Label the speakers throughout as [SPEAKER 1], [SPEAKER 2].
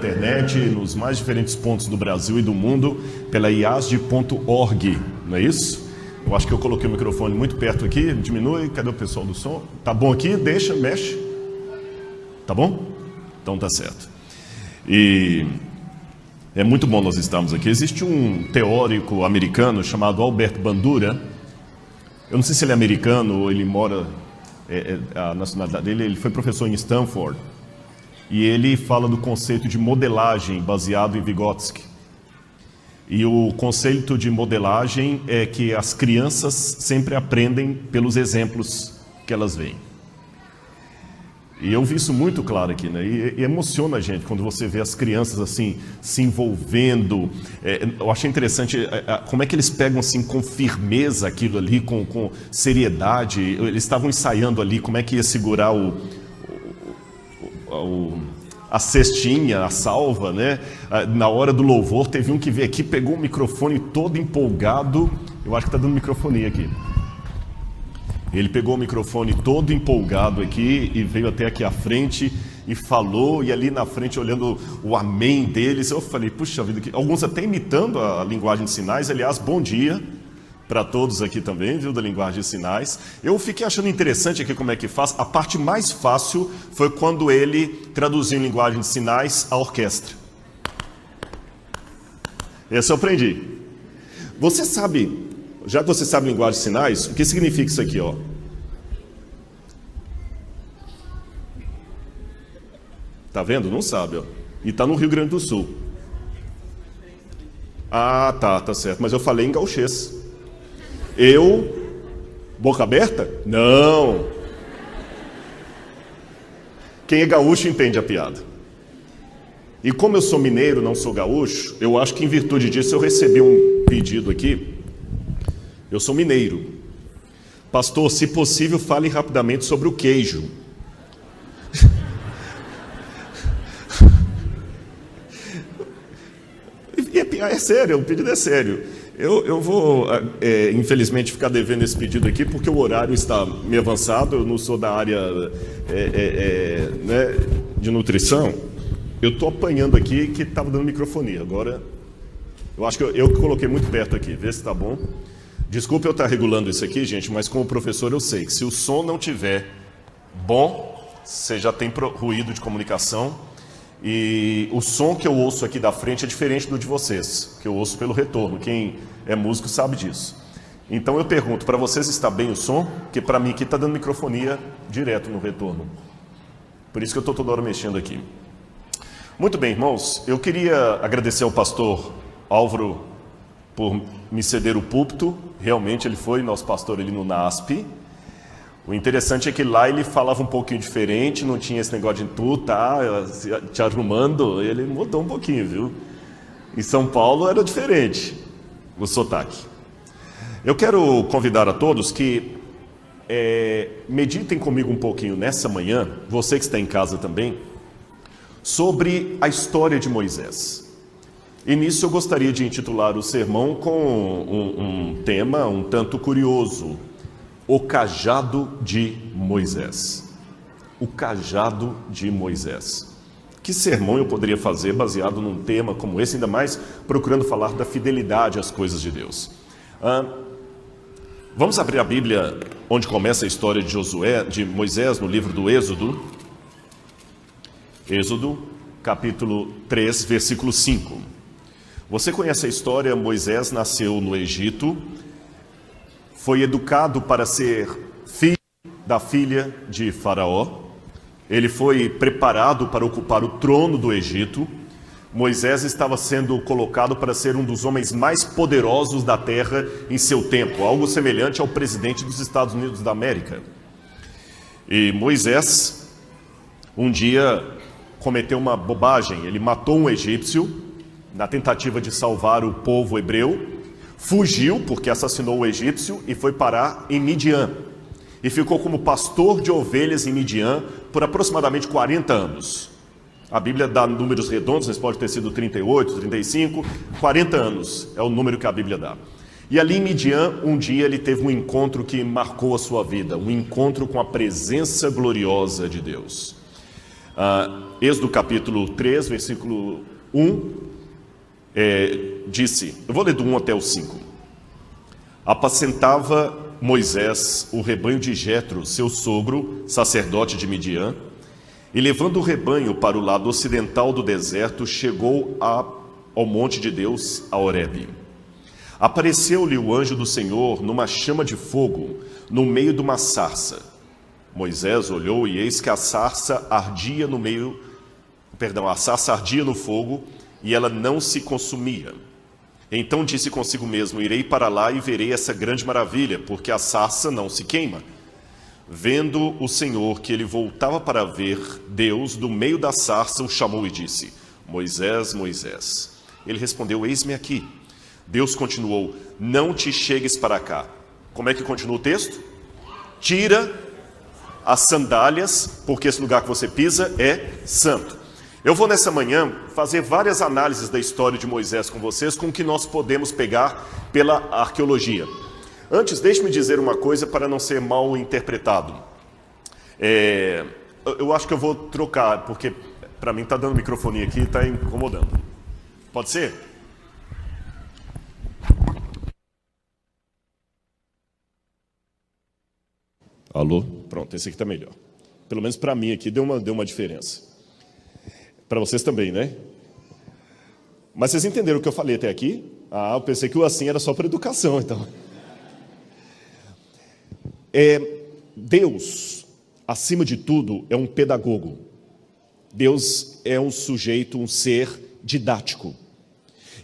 [SPEAKER 1] internet, nos mais diferentes pontos do Brasil e do mundo, pela iasd.org, não é isso? Eu acho que eu coloquei o microfone muito perto aqui, diminui, cadê o pessoal do som? Tá bom aqui? Deixa, mexe. Tá bom? Então tá certo. E é muito bom nós estarmos aqui. Existe um teórico americano chamado Albert Bandura. Eu não sei se ele é americano ou ele mora... a nacionalidade dele, ele foi professor em Stanford. E ele fala do conceito de modelagem baseado em Vygotsky. E o conceito de modelagem é que as crianças sempre aprendem pelos exemplos que elas veem. E eu vi isso muito claro aqui, né? E emociona a gente quando você vê as crianças assim se envolvendo. Eu achei interessante como é que eles pegam assim com firmeza aquilo ali, com seriedade. Eles estavam ensaiando ali como é que ia segurar a cestinha, a salva, né? Na hora do louvor, teve um que veio aqui, pegou o microfone todo empolgado. Eu acho que está dando microfonia aqui. Ele pegou o microfone todo empolgado aqui e veio até aqui à frente e falou, e ali na frente, olhando o amém deles, eu falei, puxa vida, alguns até imitando a linguagem de sinais. Aliás, bom dia para todos aqui também, viu, da linguagem de sinais. Eu fiquei achando interessante aqui como é que faz. A parte mais fácil foi quando ele traduziu em linguagem de sinais a orquestra. Essa eu aprendi. Você sabe, já que você sabe linguagem de sinais, o que significa isso aqui, ó? Tá vendo? Não sabe, ó. E tá no Rio Grande do Sul. Ah, tá certo. Mas eu falei em gauchês. Boca aberta? Não. Quem é gaúcho entende a piada. E como eu sou mineiro, não sou gaúcho, eu acho que em virtude disso eu recebi um pedido aqui. Eu sou mineiro. Pastor, se possível, fale rapidamente sobre o queijo. É sério, o pedido é sério. Eu vou, infelizmente, ficar devendo esse pedido aqui, porque o horário está meio avançado. Eu não sou da área né, de nutrição. Eu estou apanhando aqui que estava dando microfonia. Agora, eu acho que eu coloquei muito perto aqui. Vê se está bom. Desculpe eu estar regulando isso aqui, gente, mas como professor eu sei que se o som não tiver bom, você já tem ruído de comunicação. E o som que eu ouço aqui da frente é diferente do de vocês, que eu ouço pelo retorno. Quem é músico sabe disso. Então eu pergunto, para vocês está bem o som? Porque para mim aqui está dando microfonia direto no retorno. Por isso que eu estou toda hora mexendo aqui. Muito bem, irmãos, eu queria agradecer ao pastor Álvaro por me ceder o púlpito. Realmente ele foi nosso pastor ali no NASP. O interessante é que lá ele falava um pouquinho diferente, não tinha esse negócio de tu tá te arrumando, ele mudou um pouquinho, viu? Em São Paulo era diferente o sotaque. Eu quero convidar a todos que meditem comigo um pouquinho nessa manhã, você que está em casa também, sobre a história de Moisés. E nisso eu gostaria de intitular o sermão com um tema um tanto curioso: o cajado de Moisés. O cajado de Moisés. Que sermão eu poderia fazer baseado num tema como esse, ainda mais procurando falar da fidelidade às coisas de Deus? Vamos abrir a Bíblia onde começa a história de Moisés, no livro do Êxodo. Êxodo, capítulo 3, versículo 5. Você conhece a história? Moisés nasceu no Egito, foi educado para ser filho da filha de Faraó. Ele foi preparado para ocupar o trono do Egito. Moisés estava sendo colocado para ser um dos homens mais poderosos da terra em seu tempo, algo semelhante ao presidente dos Estados Unidos da América. E Moisés, um dia, cometeu uma bobagem. Ele matou um egípcio na tentativa de salvar o povo hebreu. Fugiu porque assassinou o egípcio e foi parar em Midian. E ficou como pastor de ovelhas em Midian por aproximadamente 40 anos. A Bíblia dá números redondos, mas pode ter sido 38, 35, 40 anos é o número que a Bíblia dá. E ali em Midian, um dia ele teve um encontro que marcou a sua vida, um encontro com a presença gloriosa de Deus. Êxodo capítulo 3, versículo 1, disse, eu vou ler do 1 até o 5. Apacentava Moisés o rebanho de Jetro, seu sogro, sacerdote de Midian, e levando o rebanho para o lado ocidental do deserto, chegou ao monte de Deus, a Horebe. Apareceu-lhe o anjo do Senhor numa chama de fogo, no meio de uma sarça. Moisés olhou e eis que a sarça ardia no fogo e ela não se consumia. Então disse consigo mesmo, irei para lá e verei essa grande maravilha, porque a sarça não se queima. Vendo o Senhor que ele voltava para ver, Deus, do meio da sarça, o chamou e disse, Moisés, Moisés. Ele respondeu, eis-me aqui. Deus continuou, não te chegues para cá. Como é que continua o texto? Tira as sandálias, porque esse lugar que você pisa é santo. Eu vou nessa manhã fazer várias análises da história de Moisés com vocês, com o que nós podemos pegar pela arqueologia. Antes, deixe-me dizer uma coisa para não ser mal interpretado. Eu acho que eu vou trocar, porque para mim está dando microfonia aqui e está incomodando. Pode ser? Alô? Pronto, esse aqui está melhor. Pelo menos para mim aqui deu uma diferença. Para vocês também, né? Mas vocês entenderam o que eu falei até aqui? Eu pensei que o assim era só para educação, então. Deus, acima de tudo, é um pedagogo. Deus é um sujeito, um ser didático.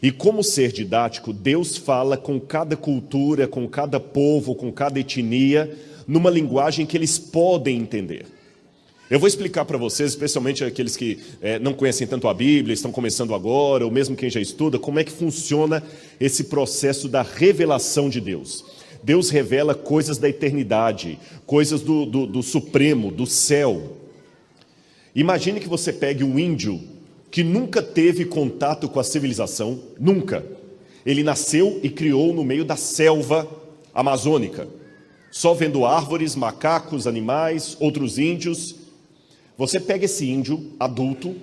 [SPEAKER 1] E como ser didático, Deus fala com cada cultura, com cada povo, com cada etnia, numa linguagem que eles podem entender. Eu vou explicar para vocês, especialmente aqueles que não conhecem tanto a Bíblia, estão começando agora, ou mesmo quem já estuda, como é que funciona esse processo da revelação de Deus. Deus revela coisas da eternidade, coisas do Supremo, do céu. Imagine que você pegue um índio que nunca teve contato com a civilização, nunca. Ele nasceu e criou no meio da selva amazônica, só vendo árvores, macacos, animais, outros índios. Você pega esse índio adulto,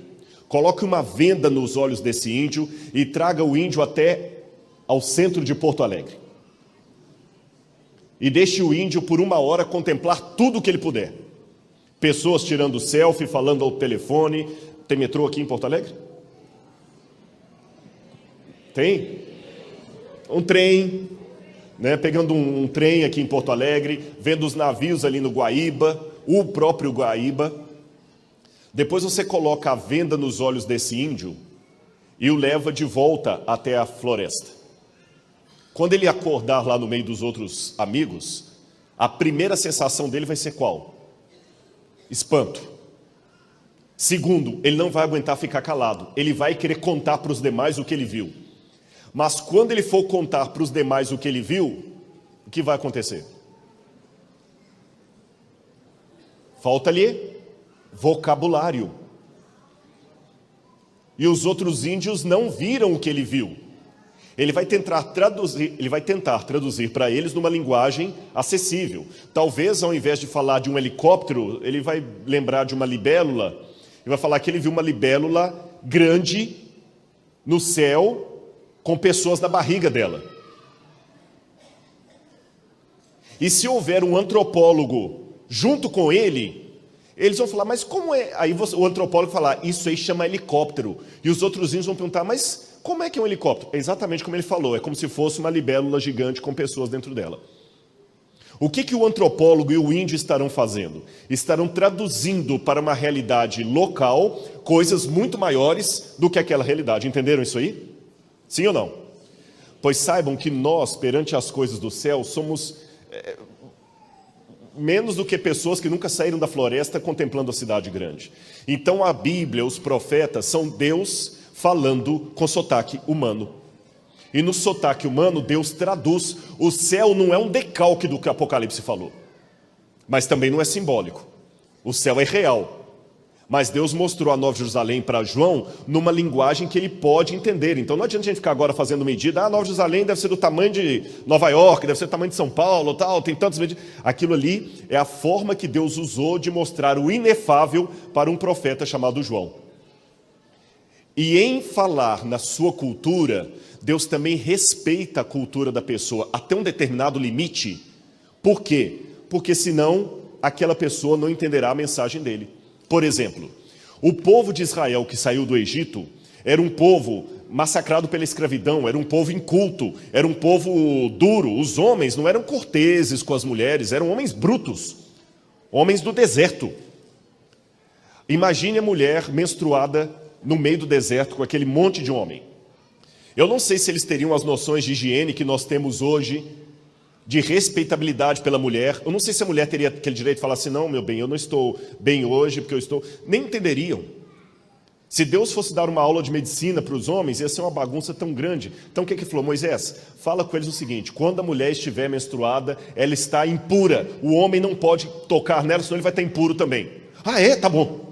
[SPEAKER 1] coloque uma venda nos olhos desse índio e traga o índio até ao centro de Porto Alegre. E deixe o índio por 1 hora contemplar tudo o que ele puder. Pessoas tirando selfie, falando ao telefone. Tem metrô aqui em Porto Alegre? Tem? Um trem, né? Pegando um trem aqui em Porto Alegre, vendo os navios ali no Guaíba, o próprio Guaíba. Depois você coloca a venda nos olhos desse índio e o leva de volta até a floresta. Quando ele acordar lá no meio dos outros amigos, a primeira sensação dele vai ser qual? Espanto. Segundo, ele não vai aguentar ficar calado. Ele vai querer contar para os demais o que ele viu. Mas quando ele for contar para os demais o que ele viu, o que vai acontecer? Falta-lhe vocabulário. E os outros índios não viram o que ele viu. Ele vai tentar traduzir para eles numa linguagem acessível. Talvez, ao invés de falar de um helicóptero, ele vai lembrar de uma libélula. Ele vai falar que ele viu uma libélula grande no céu com pessoas na barriga dela. E se houver um antropólogo junto com ele, eles vão falar, mas como é? Aí o antropólogo vai falar, isso aí chama helicóptero. E os outros índios vão perguntar, mas como é que é um helicóptero? É exatamente como ele falou, é como se fosse uma libélula gigante com pessoas dentro dela. O que o antropólogo e o índio estarão fazendo? Estarão traduzindo para uma realidade local coisas muito maiores do que aquela realidade. Entenderam isso aí? Sim ou não? Pois saibam que nós, perante as coisas do céu, somos menos do que pessoas que nunca saíram da floresta contemplando a cidade grande. Então a Bíblia, os profetas, são Deus falando com sotaque humano. E no sotaque humano, Deus traduz. O céu não é um decalque do que o Apocalipse falou, mas também não é simbólico. O céu é real, Mas Deus mostrou a Nova Jerusalém para João numa linguagem que ele pode entender. Então não adianta a gente ficar agora fazendo medida. Nova Jerusalém deve ser do tamanho de Nova York, deve ser do tamanho de São Paulo, tal, tem tantas medidas. Aquilo ali é a forma que Deus usou de mostrar o inefável para um profeta chamado João. E em falar na sua cultura, Deus também respeita a cultura da pessoa até um determinado limite. Por quê? Porque senão aquela pessoa não entenderá a mensagem dele. Por exemplo, o povo de Israel que saiu do Egito era um povo massacrado pela escravidão, era um povo inculto, era um povo duro. Os homens não eram corteses com as mulheres, eram homens brutos, homens do deserto. Imagine a mulher menstruada no meio do deserto com aquele monte de homem. Eu não sei se eles teriam as noções de higiene que nós temos hoje, de respeitabilidade pela mulher. Eu não sei se a mulher teria aquele direito de falar assim, não, meu bem, eu não estou bem hoje, porque eu estou... Nem entenderiam. Se Deus fosse dar uma aula de medicina para os homens, ia ser uma bagunça tão grande. Então o que ele falou? Moisés, fala com eles o seguinte, quando a mulher estiver menstruada, ela está impura. O homem não pode tocar nela, senão ele vai estar impuro também. Ah, é? Tá bom.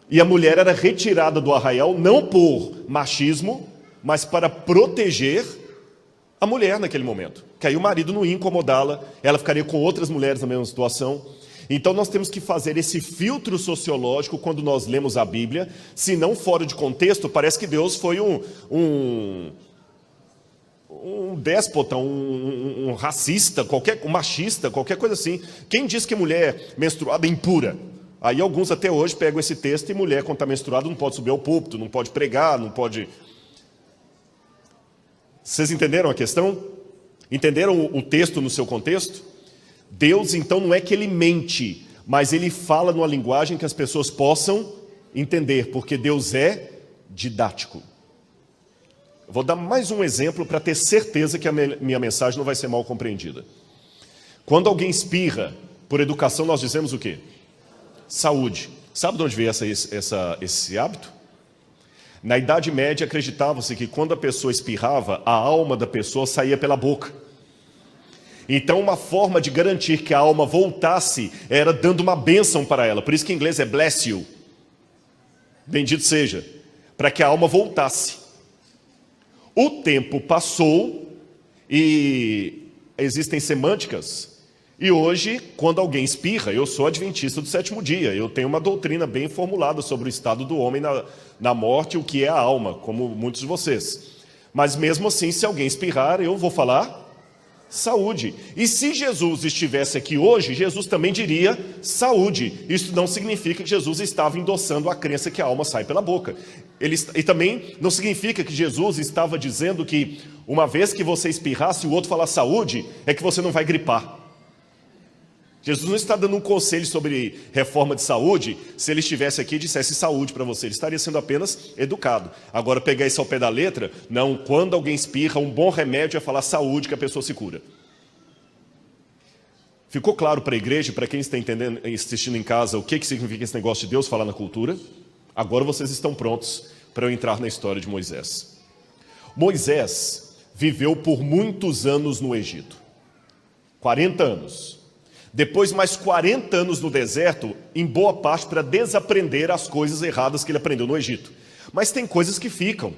[SPEAKER 1] E a mulher era retirada do arraial, não por machismo, mas para proteger a mulher naquele momento. Que aí o marido não ia incomodá-la, ela ficaria com outras mulheres na mesma situação. Então nós temos que fazer esse filtro sociológico quando nós lemos a Bíblia, se não fora de contexto, parece que Deus foi um déspota, um racista, um machista, qualquer coisa assim. Quem diz que mulher menstruada é impura? Aí alguns até hoje pegam esse texto e mulher quando está menstruada não pode subir ao púlpito, não pode pregar, não pode... Vocês entenderam a questão? Entenderam o texto no seu contexto? Deus, então, não é que ele mente, mas ele fala numa linguagem que as pessoas possam entender, porque Deus é didático. Eu vou dar mais um exemplo para ter certeza que a minha mensagem não vai ser mal compreendida. Quando alguém espirra, por educação nós dizemos o quê? Saúde. Sabe de onde veio esse hábito? Na Idade Média acreditava-se que quando a pessoa espirrava, a alma da pessoa saía pela boca. Então uma forma de garantir que a alma voltasse era dando uma bênção para ela. Por isso que em inglês é bless you. Bendito seja. Para que a alma voltasse. O tempo passou e existem semânticas. E hoje, quando alguém espirra, eu sou adventista do sétimo dia, eu tenho uma doutrina bem formulada sobre o estado do homem na morte, o que é a alma, como muitos de vocês. Mas mesmo assim, se alguém espirrar, eu vou falar saúde. E se Jesus estivesse aqui hoje, Jesus também diria saúde. Isso não significa que Jesus estava endossando a crença que a alma sai pela boca. E também não significa que Jesus estava dizendo que uma vez que você espirrar, se o outro falar saúde, é que você não vai gripar. Jesus não está dando um conselho sobre reforma de saúde, se ele estivesse aqui e dissesse saúde para você, ele estaria sendo apenas educado. Agora, pegar isso ao pé da letra, não, quando alguém espirra, um bom remédio é falar saúde, que a pessoa se cura. Ficou claro para a igreja, para quem está entendendo, assistindo em casa, o que significa esse negócio de Deus falar na cultura? Agora vocês estão prontos para eu entrar na história de Moisés. Moisés viveu por muitos anos no Egito, 40 anos. Depois mais 40 anos no deserto, em boa parte para desaprender as coisas erradas que ele aprendeu no Egito. Mas tem coisas que ficam,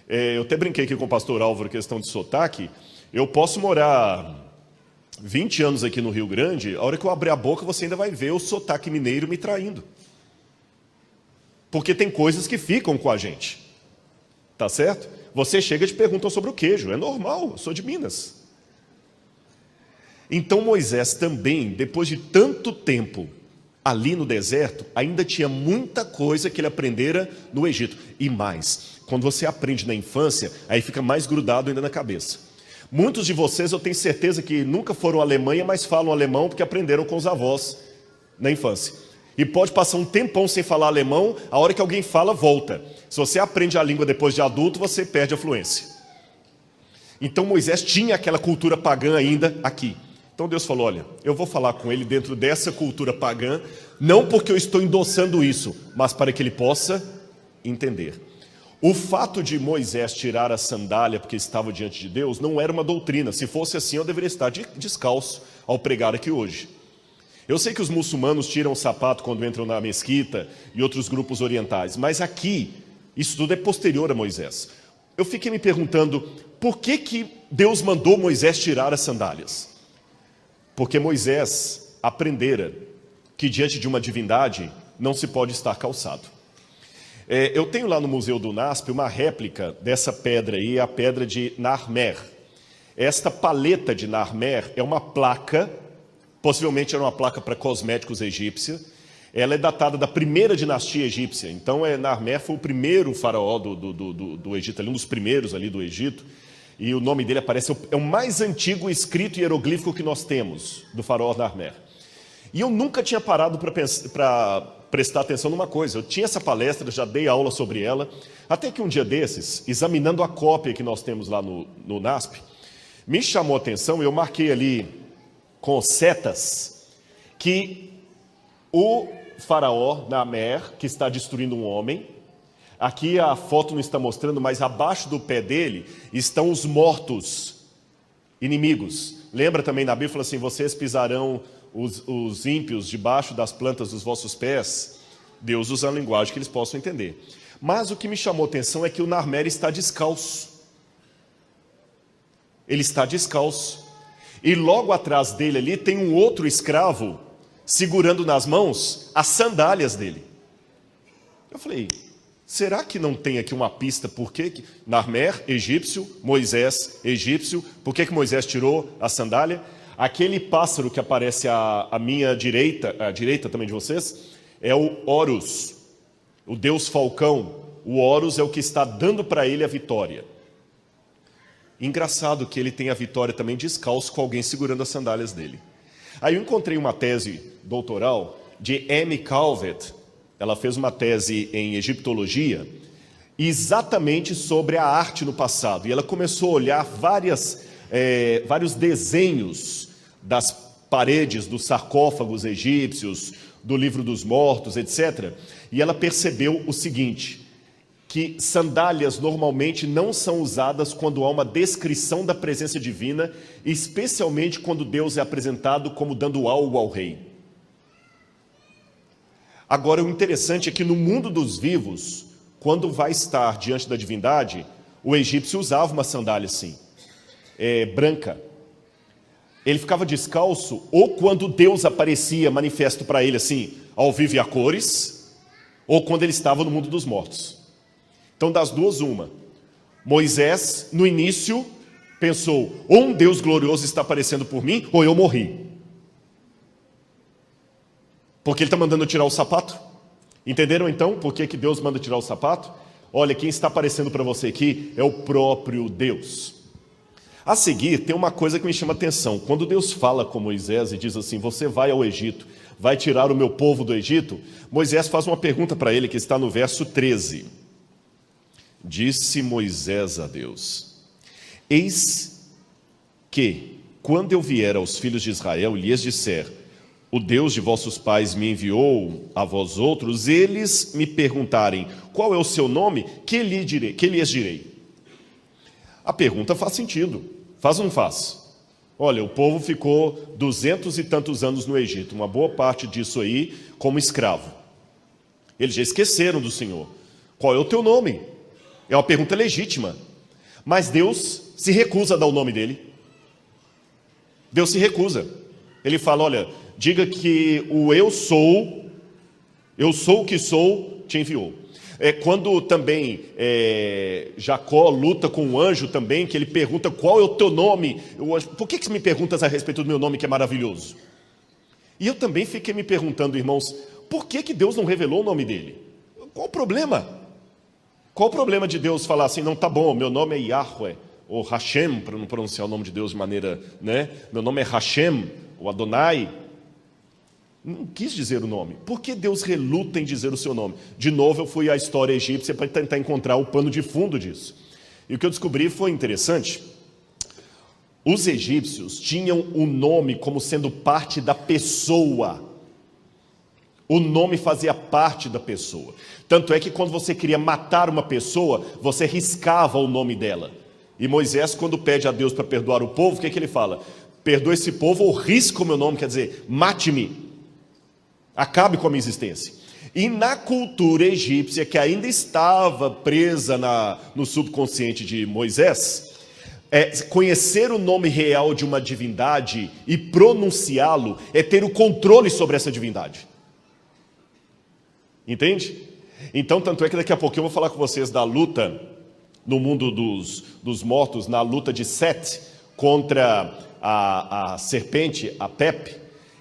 [SPEAKER 1] eu até brinquei aqui com o pastor Álvaro, questão de sotaque. Eu posso morar 20 anos aqui no Rio Grande, a hora que eu abrir a boca você ainda vai ver o sotaque mineiro me traindo. Porque tem coisas que ficam com a gente, tá certo? Você chega e te perguntam sobre o queijo, é normal, eu sou de Minas. Então Moisés também, depois de tanto tempo ali no deserto, ainda tinha muita coisa que ele aprendera no Egito. E mais, quando você aprende na infância, aí fica mais grudado ainda na cabeça. Muitos de vocês, eu tenho certeza que nunca foram à Alemanha, mas falam alemão porque aprenderam com os avós na infância. E pode passar um tempão sem falar alemão, a hora que alguém fala, volta. Se você aprende a língua depois de adulto, você perde a fluência. Então Moisés tinha aquela cultura pagã ainda aqui. Então Deus falou, olha, eu vou falar com ele dentro dessa cultura pagã, não porque eu estou endossando isso, mas para que ele possa entender. O fato de Moisés tirar a sandália porque estava diante de Deus não era uma doutrina. Se fosse assim, eu deveria estar descalço ao pregar aqui hoje. Eu sei que os muçulmanos tiram o sapato quando entram na mesquita e outros grupos orientais, mas aqui, isso tudo é posterior a Moisés. Eu fiquei me perguntando, por que Deus mandou Moisés tirar as sandálias? Porque Moisés aprendera que diante de uma divindade não se pode estar calçado. Eu tenho lá no Museu do NASP uma réplica dessa pedra aí, a pedra de Narmer. Esta paleta de Narmer é uma placa, possivelmente era uma placa para cosméticos egípcia. Ela é datada da primeira dinastia egípcia. Então, Narmer foi o primeiro faraó do Egito, um dos primeiros ali do Egito. E o nome dele aparece, é o mais antigo escrito hieroglífico que nós temos, do faraó Narmer. E eu nunca tinha parado para prestar atenção numa coisa. Eu tinha essa palestra, já dei aula sobre ela, até que um dia desses, examinando a cópia que nós temos lá no NASP, me chamou a atenção, eu marquei ali com setas, que o faraó Narmer, que está destruindo um homem, aqui a foto não está mostrando, mas abaixo do pé dele estão os mortos inimigos. Lembra também na Bíblia, fala assim, vocês pisarão os ímpios debaixo das plantas dos vossos pés. Deus usa a linguagem que eles possam entender. Mas o que me chamou a atenção é que o Narmer está descalço. Ele está descalço. E logo atrás dele ali tem um outro escravo segurando nas mãos as sandálias dele. Eu falei, será que não tem aqui uma pista por que Narmer, egípcio, Moisés, egípcio, por que Moisés tirou a sandália? Aquele pássaro que aparece à minha direita, à direita também de vocês, é o Horus, o deus falcão. O Horus é o que está dando para ele a vitória. Engraçado que ele tem a vitória também descalço com alguém segurando as sandálias dele. Aí eu encontrei uma tese doutoral de Amy Calvert. Ela fez uma tese em egiptologia exatamente sobre a arte no passado. E ela começou a olhar vários desenhos das paredes dos sarcófagos egípcios, do livro dos mortos, etc. E ela percebeu o seguinte, que sandálias normalmente não são usadas quando há uma descrição da presença divina, especialmente quando Deus é apresentado como dando algo ao rei. Agora, o interessante é que no mundo dos vivos, quando vai estar diante da divindade, o egípcio usava uma sandália assim, branca. Ele ficava descalço, ou quando Deus aparecia manifesto para ele assim, ao vivo e a cores, ou quando ele estava no mundo dos mortos. Então, das duas, uma. Moisés, no início, pensou, ou um Deus glorioso está aparecendo por mim, ou eu morri. Porque ele está mandando eu tirar o sapato. Entenderam então por que Deus manda tirar o sapato? Olha, quem está aparecendo para você aqui é o próprio Deus. A seguir, tem uma coisa que me chama a atenção. Quando Deus fala com Moisés e diz assim, você vai ao Egito, vai tirar o meu povo do Egito, Moisés faz uma pergunta para ele que está no verso 13. Disse Moisés a Deus, eis que, quando eu vier aos filhos de Israel e lhes disser, o Deus de vossos pais me enviou a vós outros, eles me perguntarem, qual é o seu nome? Que lhes direi? A pergunta faz sentido, faz ou não faz? Olha, o povo ficou 200 e tantos anos no Egito, uma boa parte disso aí como escravo. Eles já esqueceram do Senhor. Qual é o teu nome? É uma pergunta legítima, mas Deus se recusa a dar o nome dele. Deus se recusa. Ele fala, olha, diga que o eu sou o que sou, te enviou. Quando também Jacó luta com o anjo também, que ele pergunta qual é o teu nome, o anjo, por que você me perguntas a respeito do meu nome que é maravilhoso? E eu também fiquei me perguntando, irmãos, por que Deus não revelou o nome dele? Qual o problema? Qual o problema de Deus falar assim, não, tá bom, meu nome é Yahweh, ou Hashem, para não pronunciar o nome de Deus de maneira, né? Meu nome é Hashem, ou Adonai. Não quis dizer o nome. Por que Deus reluta em dizer o seu nome? De novo, eu fui à história egípcia para tentar encontrar o pano de fundo disso. E o que eu descobri foi interessante. Os egípcios tinham o nome como sendo parte da pessoa. O nome fazia parte da pessoa. Tanto é que quando você queria matar uma pessoa, você riscava o nome dela. E Moisés, quando pede a Deus para perdoar o povo, o que ele fala? Perdoa esse povo ou risca o meu nome, quer dizer, mate-me. Acabe com a minha existência. E na cultura egípcia, que ainda estava presa no subconsciente de Moisés, conhecer o nome real de uma divindade e pronunciá-lo é ter o controle sobre essa divindade. Entende? Então, tanto é que daqui a pouquinho eu vou falar com vocês da luta no mundo dos mortos, na luta de Sete contra a serpente, a Pepe.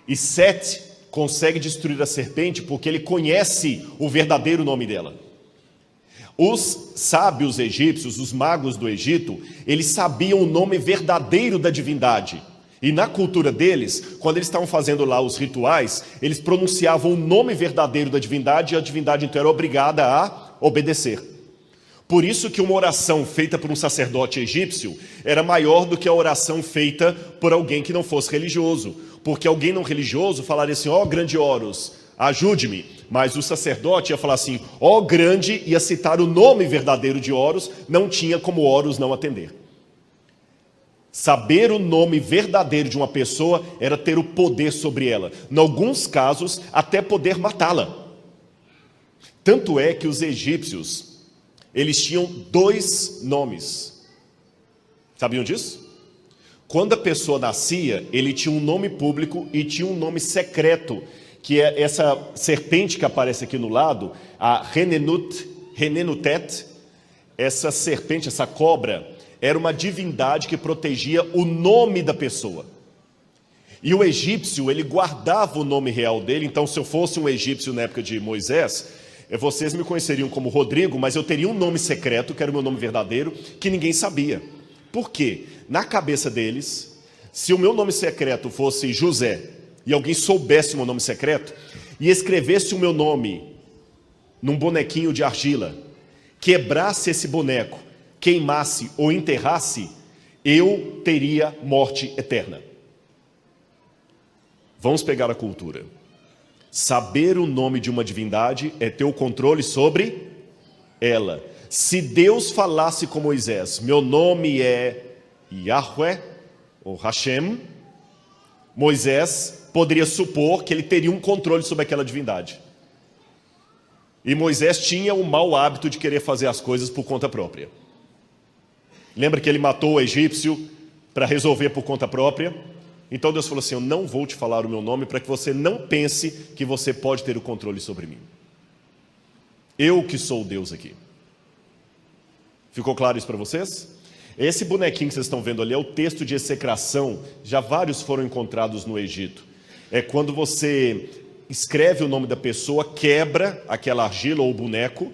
[SPEAKER 1] E Sete consegue destruir a serpente porque ele conhece o verdadeiro nome dela. Os sábios egípcios, os magos do Egito, eles sabiam o nome verdadeiro da divindade. E na cultura deles, quando eles estavam fazendo lá os rituais, eles pronunciavam o nome verdadeiro da divindade e a divindade então era obrigada a obedecer. Por isso que uma oração feita por um sacerdote egípcio era maior do que a oração feita por alguém que não fosse religioso. Porque alguém não religioso falaria assim, ó grande Horus, ajude-me. Mas o sacerdote ia falar assim, ó grande, ia citar o nome verdadeiro de Horus, não tinha como Horus não atender. Saber o nome verdadeiro de uma pessoa era ter o poder sobre ela. Em alguns casos, até poder matá-la. Tanto é que os egípcios, eles tinham 2 nomes. Sabiam disso? Quando a pessoa nascia, ele tinha um nome público e tinha um nome secreto, que é essa serpente que aparece aqui no lado, a Renenutet, essa serpente, essa cobra, era uma divindade que protegia o nome da pessoa. E o egípcio, ele guardava o nome real dele. Então, se eu fosse um egípcio na época de Moisés, vocês me conheceriam como Rodrigo, mas eu teria um nome secreto, que era o meu nome verdadeiro, que ninguém sabia. Por quê? Na cabeça deles, se o meu nome secreto fosse José, e alguém soubesse o meu nome secreto, e escrevesse o meu nome num bonequinho de argila, quebrasse esse boneco, queimasse ou enterrasse, eu teria morte eterna. Vamos pegar a cultura. Saber o nome de uma divindade é ter o controle sobre ela. Se Deus falasse com Moisés, meu nome é Yahweh ou Hashem, Moisés poderia supor que ele teria um controle sobre aquela divindade. E Moisés tinha o mau hábito de querer fazer as coisas por conta própria. Lembra que ele matou o egípcio para resolver por conta própria? Então Deus falou assim, eu não vou te falar o meu nome para que você não pense que você pode ter o controle sobre mim. Eu que sou o Deus aqui. Ficou claro isso para vocês? Esse bonequinho que vocês estão vendo ali é o texto de execração, já vários foram encontrados no Egito. É quando você escreve o nome da pessoa, quebra aquela argila ou boneco,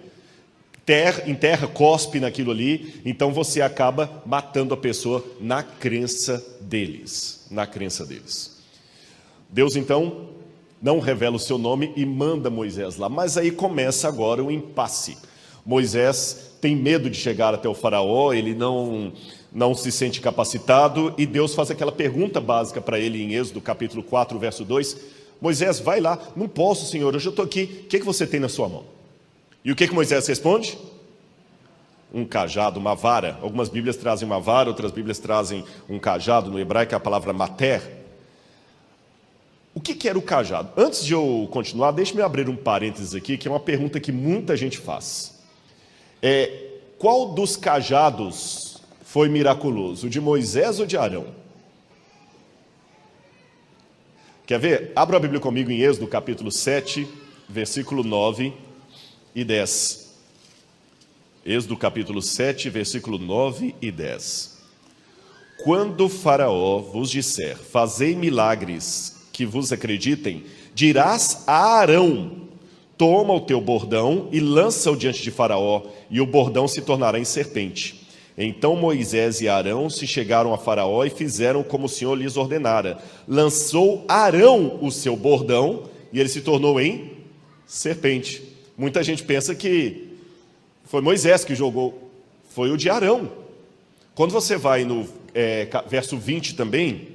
[SPEAKER 1] enterra, cospe naquilo ali, então você acaba matando a pessoa na crença deles. Na crença deles. Deus então não revela o seu nome e manda Moisés lá, mas aí começa agora o impasse. Moisés tem medo de chegar até o faraó, ele não se sente capacitado, e Deus faz aquela pergunta básica para ele em Êxodo capítulo 4, verso 2, Moisés, vai lá, não posso, Senhor, eu já estou aqui, o que você tem na sua mão? E o que Moisés responde? Um cajado, uma vara. Algumas Bíblias trazem uma vara, outras Bíblias trazem um cajado, no hebraico é a palavra mater. O que era o cajado? Antes de eu continuar, deixe-me abrir um parênteses aqui, que é uma pergunta que muita gente faz. Qual dos cajados foi miraculoso? O de Moisés ou de Arão? Quer ver? Abra a Bíblia comigo em Êxodo capítulo 7, versículo 9 e 10. Êxodo capítulo 7, versículo 9 e 10. Quando Faraó vos disser, fazei milagres que vos acreditem, dirás a Arão, toma o teu bordão e lança-o diante de Faraó, e o bordão se tornará em serpente. Então Moisés e Arão se chegaram a Faraó e fizeram como o Senhor lhes ordenara. Lançou Arão o seu bordão e ele se tornou em serpente. Muita gente pensa que foi Moisés que jogou, foi o de Arão. Quando você vai no verso 20 também,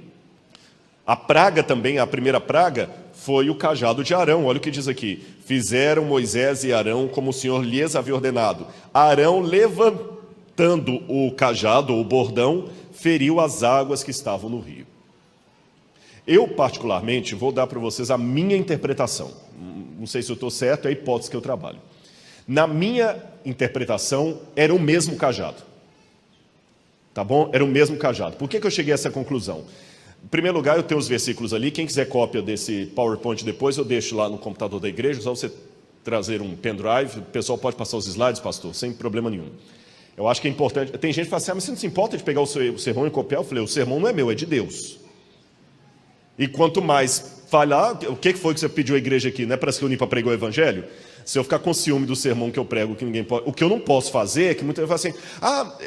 [SPEAKER 1] a praga também, a primeira praga, foi o cajado de Arão. Olha o que diz aqui. Fizeram Moisés e Arão como o Senhor lhes havia ordenado. Arão, levantando o cajado, ou o bordão, feriu as águas que estavam no rio. Eu, particularmente, vou dar para vocês a minha interpretação. Não sei se eu estou certo, é a hipótese que eu trabalho. Na minha interpretação, era o mesmo cajado. Tá bom? Era o mesmo cajado. Por que eu cheguei a essa conclusão? Em primeiro lugar, eu tenho os versículos ali. Quem quiser cópia desse PowerPoint depois, eu deixo lá no computador da igreja. Só você trazer um pendrive. O pessoal pode passar os slides, pastor, sem problema nenhum. Eu acho que é importante. Tem gente que fala assim, mas você não se importa de pegar o sermão e copiar? Eu falei, o sermão não é meu, é de Deus. E quanto mais falar, o que foi que você pediu à igreja aqui? Não é para se reunir para pregar o evangelho? Se eu ficar com ciúme do sermão que eu prego, que ninguém pode... O que eu não posso fazer é que muita gente fala assim,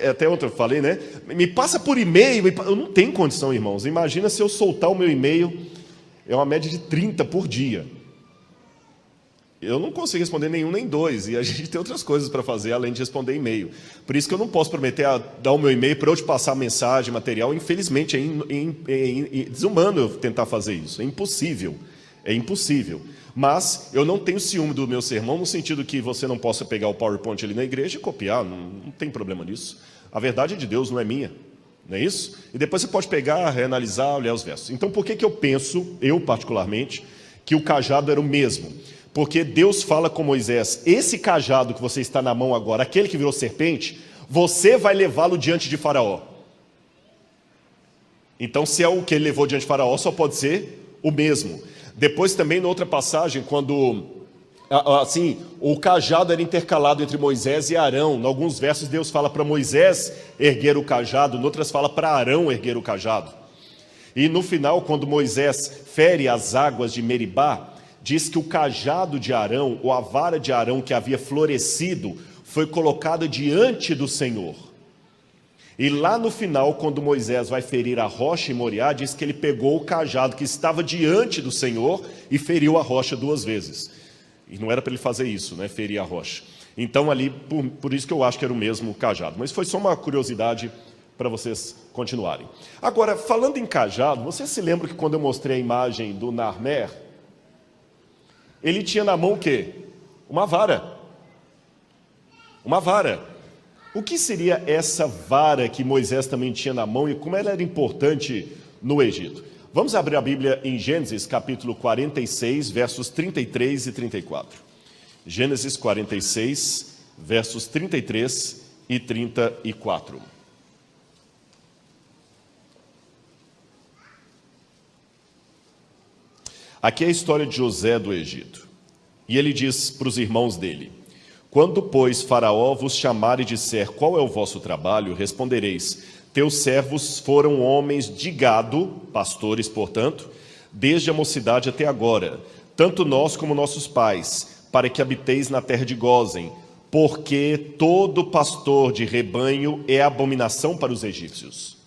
[SPEAKER 1] até ontem eu falei, né? Me passa por e-mail. Eu não tenho condição, irmãos. Imagina se eu soltar o meu e-mail, é uma média de 30 por dia. Eu não consigo responder nenhum nem dois, e a gente tem outras coisas para fazer, além de responder e-mail. Por isso que eu não posso prometer dar o meu e-mail para eu te passar mensagem, material. Infelizmente, é desumano eu tentar fazer isso. É impossível. É impossível. Mas eu não tenho ciúme do meu sermão, no sentido que você não possa pegar o PowerPoint ali na igreja e copiar. Não tem problema nisso. A verdade é de Deus, não é minha. Não é isso? E depois você pode pegar, reanalisar, olhar os versos. Então, por que eu penso, eu particularmente, que o cajado era o mesmo? Porque Deus fala com Moisés, esse cajado que você está na mão agora, aquele que virou serpente, você vai levá-lo diante de Faraó. Então, se é o que ele levou diante de Faraó, só pode ser o mesmo. Depois também, na outra passagem, quando assim, o cajado era intercalado entre Moisés e Arão. Em alguns versos Deus fala para Moisés erguer o cajado, em outras fala para Arão erguer o cajado. E no final, quando Moisés fere as águas de Meribá, diz que o cajado de Arão, ou a vara de Arão que havia florescido, foi colocada diante do Senhor. E lá no final, quando Moisés vai ferir a rocha em Moriá, diz que ele pegou o cajado que estava diante do Senhor e feriu a rocha 2 vezes. E não era para ele fazer isso, né? Ferir a rocha. Então ali, por isso que eu acho que era o mesmo cajado. Mas foi só uma curiosidade para vocês continuarem. Agora, falando em cajado, vocês se lembram que quando eu mostrei a imagem do Narmer, ele tinha na mão o quê? Uma vara. Uma vara. O que seria essa vara que Moisés também tinha na mão e como ela era importante no Egito? Vamos abrir a Bíblia em Gênesis, capítulo 46, versos 33 e 34. Gênesis 46, versos 33 e 34. Aqui é a história de José do Egito. E ele diz para os irmãos dele: quando, pois, Faraó vos chamar e disser qual é o vosso trabalho, respondereis: teus servos foram homens de gado, pastores, portanto, desde a mocidade até agora, tanto nós como nossos pais, para que habiteis na terra de Gósen, porque todo pastor de rebanho é abominação para os egípcios.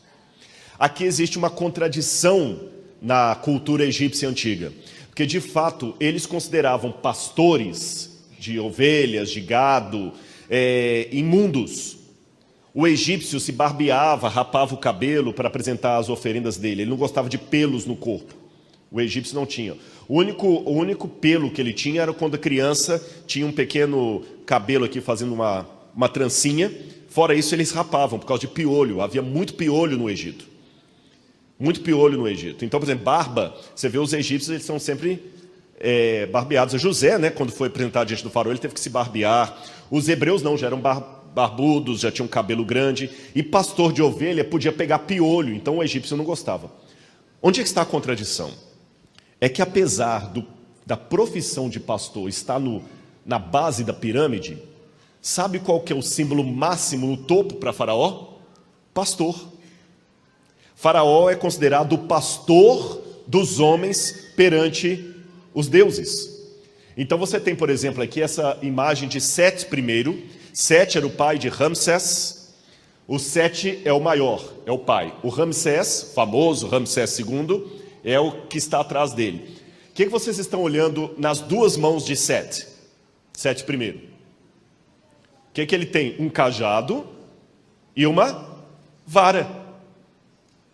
[SPEAKER 1] Aqui existe uma contradição na cultura egípcia antiga, porque de fato eles consideravam pastores de ovelhas, de gado, imundos. O egípcio se barbeava, rapava o cabelo para apresentar as oferendas dele. Ele não gostava de pelos no corpo. O egípcio não tinha. O único pelo que ele tinha era quando a criança tinha um pequeno cabelo aqui fazendo uma trancinha. Fora isso, eles rapavam por causa de piolho. Havia muito piolho no Egito. Muito piolho no Egito. Então, por exemplo, barba, você vê os egípcios, eles são sempre barbeados. José, né, quando foi apresentado diante do faraó, ele teve que se barbear. Os hebreus não, já eram barbudos, já tinham cabelo grande. E pastor de ovelha podia pegar piolho, então o egípcio não gostava. Onde é que está a contradição? É que apesar da profissão de pastor estar na base da pirâmide, sabe qual que é o símbolo máximo no topo para Faraó? Pastor. Faraó é considerado o pastor dos homens perante os deuses. Então você tem, por exemplo, aqui essa imagem de Sete I. Sete era o pai de Ramsés. O Sete é o maior, é o pai. O Ramsés, famoso Ramsés II, é o que está atrás dele. O que vocês estão olhando nas duas mãos de Sete? Sete I. O que ele tem? Um cajado e uma vara.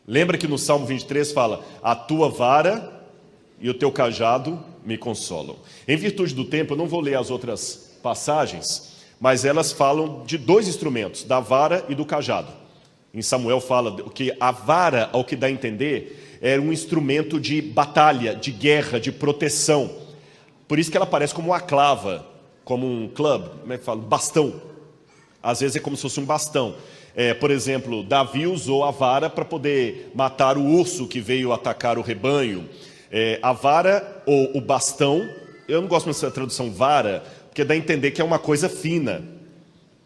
[SPEAKER 1] Lembra que no Salmo 23 fala: a tua vara e o teu cajado me consolam. Em virtude do tempo, eu não vou ler as outras passagens, mas elas falam de 2 instrumentos, da vara e do cajado. Em Samuel fala que a vara, ao que dá a entender, era um instrumento de batalha, de guerra, de proteção. Por isso que ela aparece como uma clava, como um club, como é que fala? Bastão. Às vezes é como se fosse um bastão. Por exemplo, Davi usou a vara para poder matar o urso que veio atacar o rebanho. A vara ou o bastão, eu não gosto dessa tradução vara, porque dá a entender que é uma coisa fina.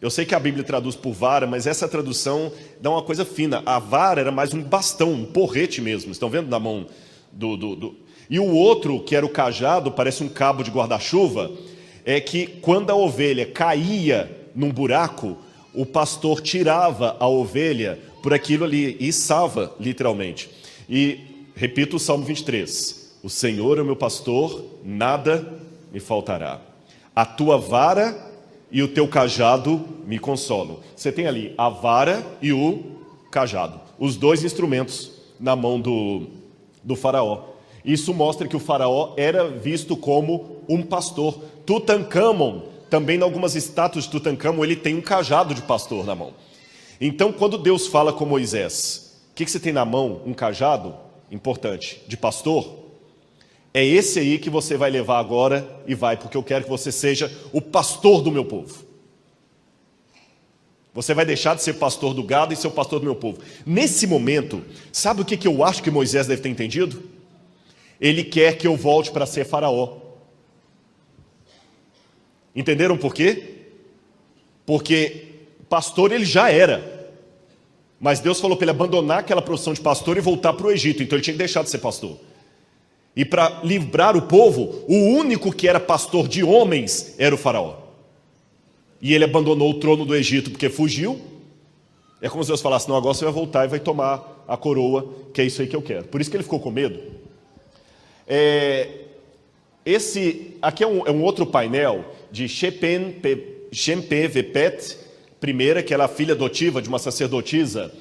[SPEAKER 1] Eu sei que a Bíblia traduz por vara, mas essa tradução dá uma coisa fina. A vara era mais um bastão, um porrete mesmo. Estão vendo na mão do... E o outro, que era o cajado, parece um cabo de guarda-chuva, é que quando a ovelha caía num buraco, o pastor tirava a ovelha por aquilo ali e içava, literalmente. E repito o Salmo 23. O Senhor é o meu pastor, nada me faltará. A tua vara e o teu cajado me consolam. Você tem ali a vara e o cajado. Os dois instrumentos na mão do faraó. Isso mostra que o faraó era visto como um pastor. Tutancâmon, também em algumas estátuas de Tutancâmon, ele tem um cajado de pastor na mão. Então, quando Deus fala com Moisés, o que você tem na mão? Um cajado? Importante. De pastor? É esse aí que você vai levar agora e vai, porque eu quero que você seja o pastor do meu povo. Você vai deixar de ser pastor do gado e ser o pastor do meu povo. Nesse momento, sabe o que eu acho que Moisés deve ter entendido? Ele quer que eu volte para ser faraó. Entenderam por quê? Porque pastor ele já era. Mas Deus falou para ele abandonar aquela profissão de pastor e voltar para o Egito. Então ele tinha que deixar de ser pastor. E para livrar o povo, o único que era pastor de homens era o faraó. E ele abandonou o trono do Egito porque fugiu. É como se Deus falasse, não, agora você vai voltar e vai tomar a coroa, que é isso aí que eu quero. Por isso que ele ficou com medo. Esse aqui é um outro painel de Shempe-Vepet, primeira, que era a filha adotiva de uma sacerdotisa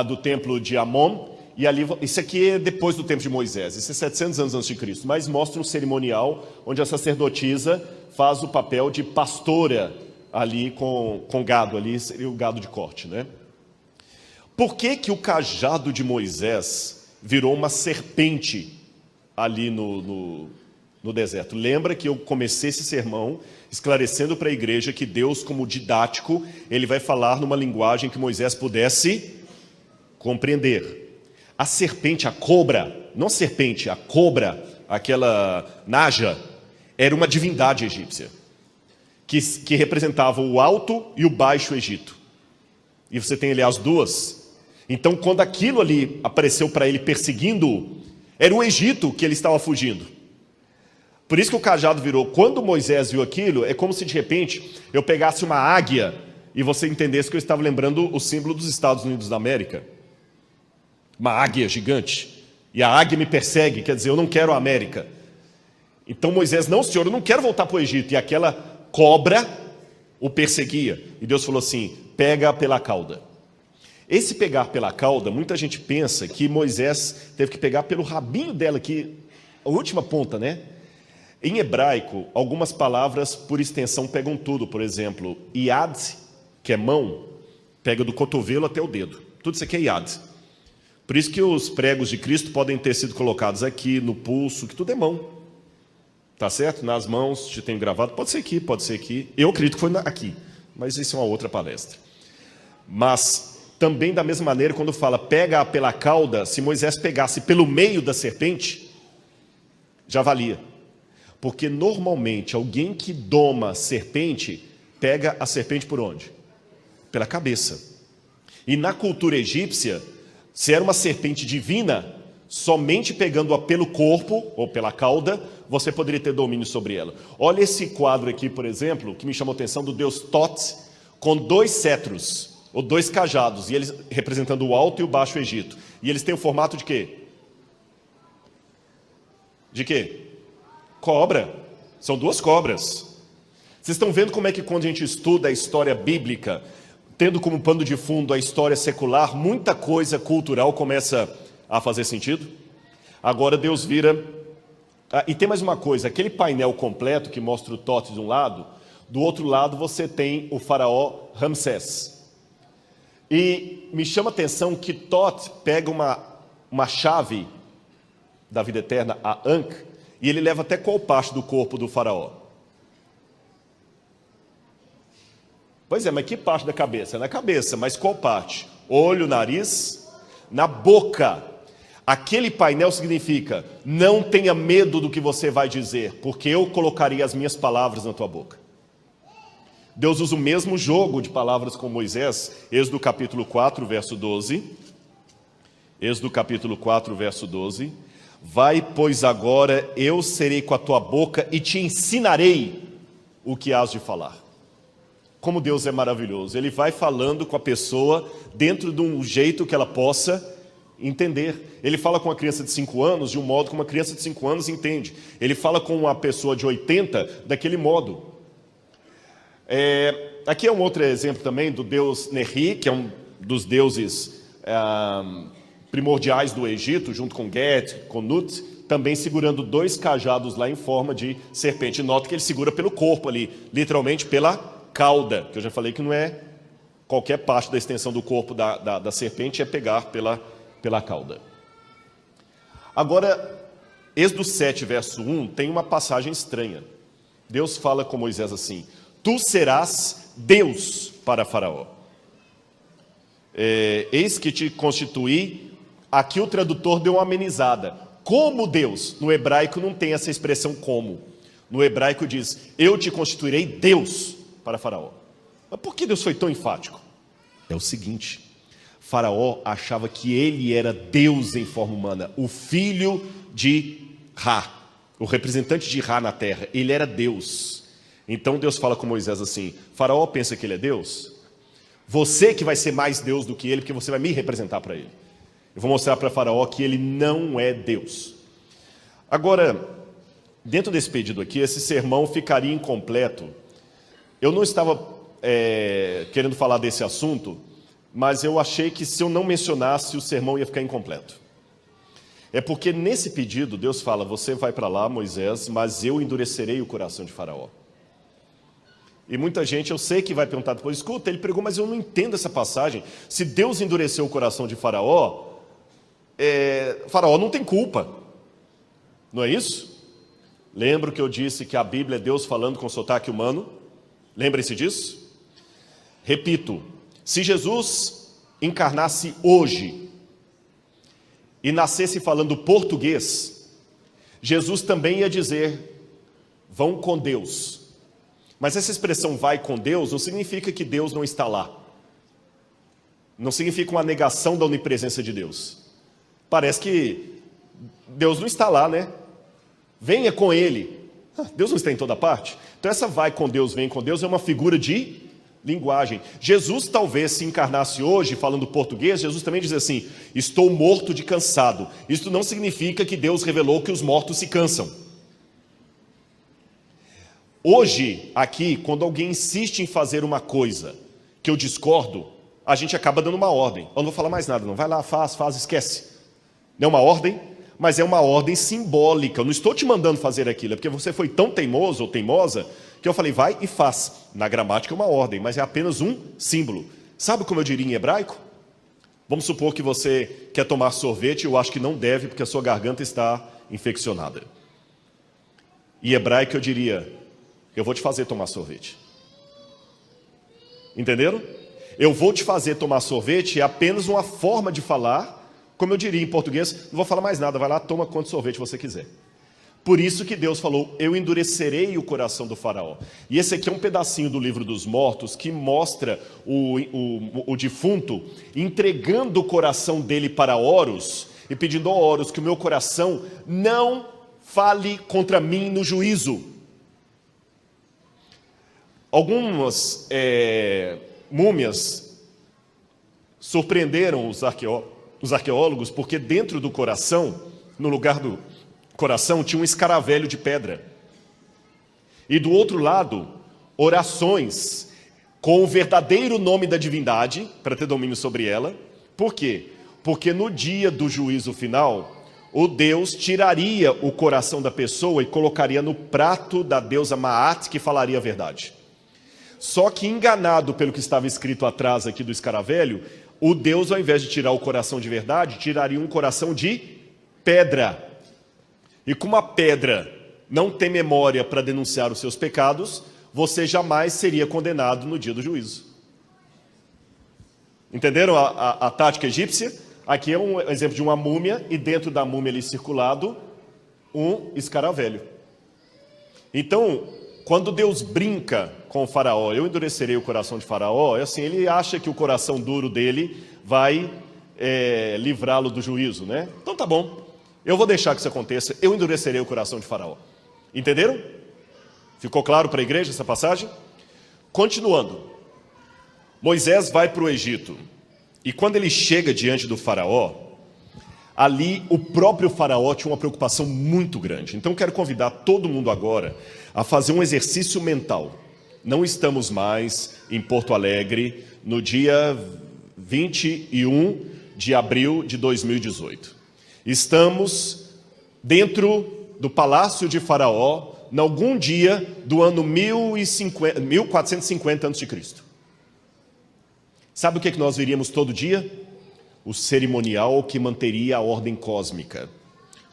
[SPEAKER 1] do templo de Amon. E ali, isso aqui é depois do tempo de Moisés, isso é 700 anos antes de Cristo, mas mostra um cerimonial onde a sacerdotisa faz o papel de pastora ali com gado, ali seria o gado de corte, né? Por que que o cajado de Moisés virou uma serpente ali no deserto? Lembra que eu comecei esse sermão esclarecendo para a igreja que Deus, como didático, ele vai falar numa linguagem que Moisés pudesse compreender. A serpente, a cobra, não serpente, a cobra, aquela naja, era uma divindade egípcia, que representava o alto e o baixo Egito. E você tem ali as duas. Então, quando aquilo ali apareceu para ele perseguindo-o, era o Egito que ele estava fugindo. Por isso que o cajado virou. Quando Moisés viu aquilo, é como se de repente eu pegasse uma águia e você entendesse que eu estava lembrando o símbolo dos Estados Unidos da América. Uma águia gigante. E a águia me persegue, quer dizer, eu não quero a América. Então Moisés, não senhor, eu não quero voltar para o Egito. E aquela cobra o perseguia. E Deus falou assim, pega pela cauda. Esse pegar pela cauda, muita gente pensa que Moisés teve que pegar pelo rabinho dela, que a última ponta, né? Em hebraico, algumas palavras por extensão pegam tudo. Por exemplo, iad, que é mão, pega do cotovelo até o dedo. Tudo isso aqui é iad. Por isso que os pregos de Cristo podem ter sido colocados aqui, no pulso, que tudo é mão. Tá certo? Nas mãos, te tenho gravado. Pode ser aqui, pode ser aqui. Eu acredito que foi aqui, mas isso é uma outra palestra. Mas também da mesma maneira, quando fala pega pela cauda, se Moisés pegasse pelo meio da serpente, já valia. Porque normalmente alguém que doma a serpente, pega a serpente por onde? Pela cabeça. E na cultura egípcia, se era uma serpente divina, somente pegando-a pelo corpo, ou pela cauda, você poderia ter domínio sobre ela. Olha esse quadro aqui, por exemplo, que me chamou a atenção, do deus Thoth, com 2 cetros, ou 2 cajados, e eles representando o alto e o baixo Egito. E eles têm o formato de quê? De quê? Cobra. São 2 cobras. Vocês estão vendo como é que quando a gente estuda a história bíblica, tendo como pano de fundo a história secular, muita coisa cultural começa a fazer sentido? Agora Deus vira... e tem mais uma coisa, aquele painel completo que mostra o Thoth de um lado, do outro lado você tem o faraó Ramsés. E me chama a atenção que Thoth pega uma chave da vida eterna, a Ankh, e ele leva até qual parte do corpo do faraó? Pois é, mas que parte da cabeça? Na cabeça, mas qual parte? Olho, nariz, na boca. Aquele painel significa, não tenha medo do que você vai dizer, porque eu colocaria as minhas palavras na tua boca. Deus usa o mesmo jogo de palavras com Moisés, Êxodo capítulo 4, verso 12. Êxodo capítulo 4, verso 12. Vai, pois agora eu serei com a tua boca e te ensinarei o que hás de falar. Como Deus é maravilhoso. Ele vai falando com a pessoa dentro de um jeito que ela possa entender. Ele fala com uma criança de 5 anos de um modo como uma criança de 5 anos entende. Ele fala com uma pessoa de 80 daquele modo. Aqui é um outro exemplo também do deus Neri, que é um dos deuses primordiais do Egito, junto com Get, com Nut, também segurando 2 cajados lá em forma de serpente. Nota que ele segura pelo corpo ali, literalmente pela cauda, que eu já falei que não é qualquer parte da extensão do corpo da serpente, é pegar pela cauda. Agora, Êxodo 7, verso 1, tem uma passagem estranha. Deus fala com Moisés assim: tu serás Deus para Faraó. Eis que te constituí. Aqui o tradutor deu uma amenizada. Como Deus? No hebraico não tem essa expressão como. No hebraico diz, eu te constituirei Deus para Faraó. Mas por que Deus foi tão enfático? É o seguinte, Faraó achava que ele era Deus em forma humana, o filho de Ra, o representante de Ra na terra, ele era Deus. Então Deus fala com Moisés assim, Faraó pensa que ele é Deus? Você que vai ser mais Deus do que ele, porque você vai me representar para ele. Eu vou mostrar para Faraó que ele não é Deus. Agora, dentro desse pedido aqui, esse sermão ficaria incompleto. Eu não estava querendo falar desse assunto, mas eu achei que se eu não mencionasse, o sermão ia ficar incompleto. É porque nesse pedido, Deus fala, você vai para lá, Moisés, mas eu endurecerei o coração de Faraó. E muita gente, eu sei que vai perguntar depois, escuta, ele pregou, mas eu não entendo essa passagem. Se Deus endureceu o coração de Faraó, Faraó não tem culpa. Não é isso? Lembra que eu disse que a Bíblia é Deus falando com sotaque humano? Lembrem-se disso? Repito, se Jesus encarnasse hoje e nascesse falando português, Jesus também ia dizer, vão com Deus. Mas essa expressão vai com Deus não significa que Deus não está lá. Não significa uma negação da onipresença de Deus. Parece que Deus não está lá, né? Venha com Ele. Deus não está em toda parte? Então essa vai com Deus, vem com Deus é uma figura de linguagem. Jesus talvez se encarnasse hoje falando português, Jesus também diz assim, estou morto de cansado. Isso não significa que Deus revelou que os mortos se cansam. Hoje, aqui, quando alguém insiste em fazer uma coisa que eu discordo, a gente acaba dando uma ordem. Eu não vou falar mais nada, não. Vai lá, faz, esquece. Não é uma ordem, mas é uma ordem simbólica. Eu não estou te mandando fazer aquilo, é porque você foi tão teimoso ou teimosa que eu falei, vai e faz. Na gramática é uma ordem, mas é apenas um símbolo. Sabe como eu diria em hebraico? Vamos supor que você quer tomar sorvete, eu acho que não deve, porque a sua garganta está infeccionada. Em hebraico eu diria, eu vou te fazer tomar sorvete. Entenderam? Eu vou te fazer tomar sorvete é apenas uma forma de falar, como eu diria em português, não vou falar mais nada, vai lá, toma quanto sorvete você quiser. Por isso que Deus falou, eu endurecerei o coração do faraó. E esse aqui é um pedacinho do livro dos mortos que mostra o defunto entregando o coração dele para Horus e pedindo a Horus que o meu coração não fale contra mim no juízo. Algumas múmias surpreenderam os arqueólogos porque dentro do coração, no lugar do coração, tinha um escaravelho de pedra. E do outro lado, orações com o verdadeiro nome da divindade, para ter domínio sobre ela. Por quê? Porque no dia do juízo final, o Deus tiraria o coração da pessoa e colocaria no prato da deusa Maat, que falaria a verdade. Só que enganado pelo que estava escrito atrás aqui do escaravelho, o Deus, ao invés de tirar o coração de verdade, tiraria um coração de pedra. e como a pedra não tem memória para denunciar os seus pecados, você jamais seria condenado no dia do juízo. Entenderam a tática egípcia? Aqui é um exemplo de uma múmia, e dentro da múmia ali circulado, um escaravelho. Então, quando Deus brinca com o faraó, eu endurecerei o coração de faraó, é assim, ele acha que o coração duro dele vai livrá-lo do juízo, né? Então tá bom, eu vou deixar que isso aconteça, eu endurecerei o coração de faraó. Entenderam? Ficou claro para a igreja essa passagem? Continuando, Moisés vai para o Egito, e quando ele chega diante do faraó, ali o próprio faraó tinha uma preocupação muito grande. Então eu quero convidar todo mundo agora a fazer um exercício mental. Não estamos mais em Porto Alegre no dia 21 de abril de 2018. Estamos dentro do Palácio de Faraó, em algum dia do ano 1450 a.C. Sabe o que nós veríamos todo dia? O cerimonial que manteria a ordem cósmica.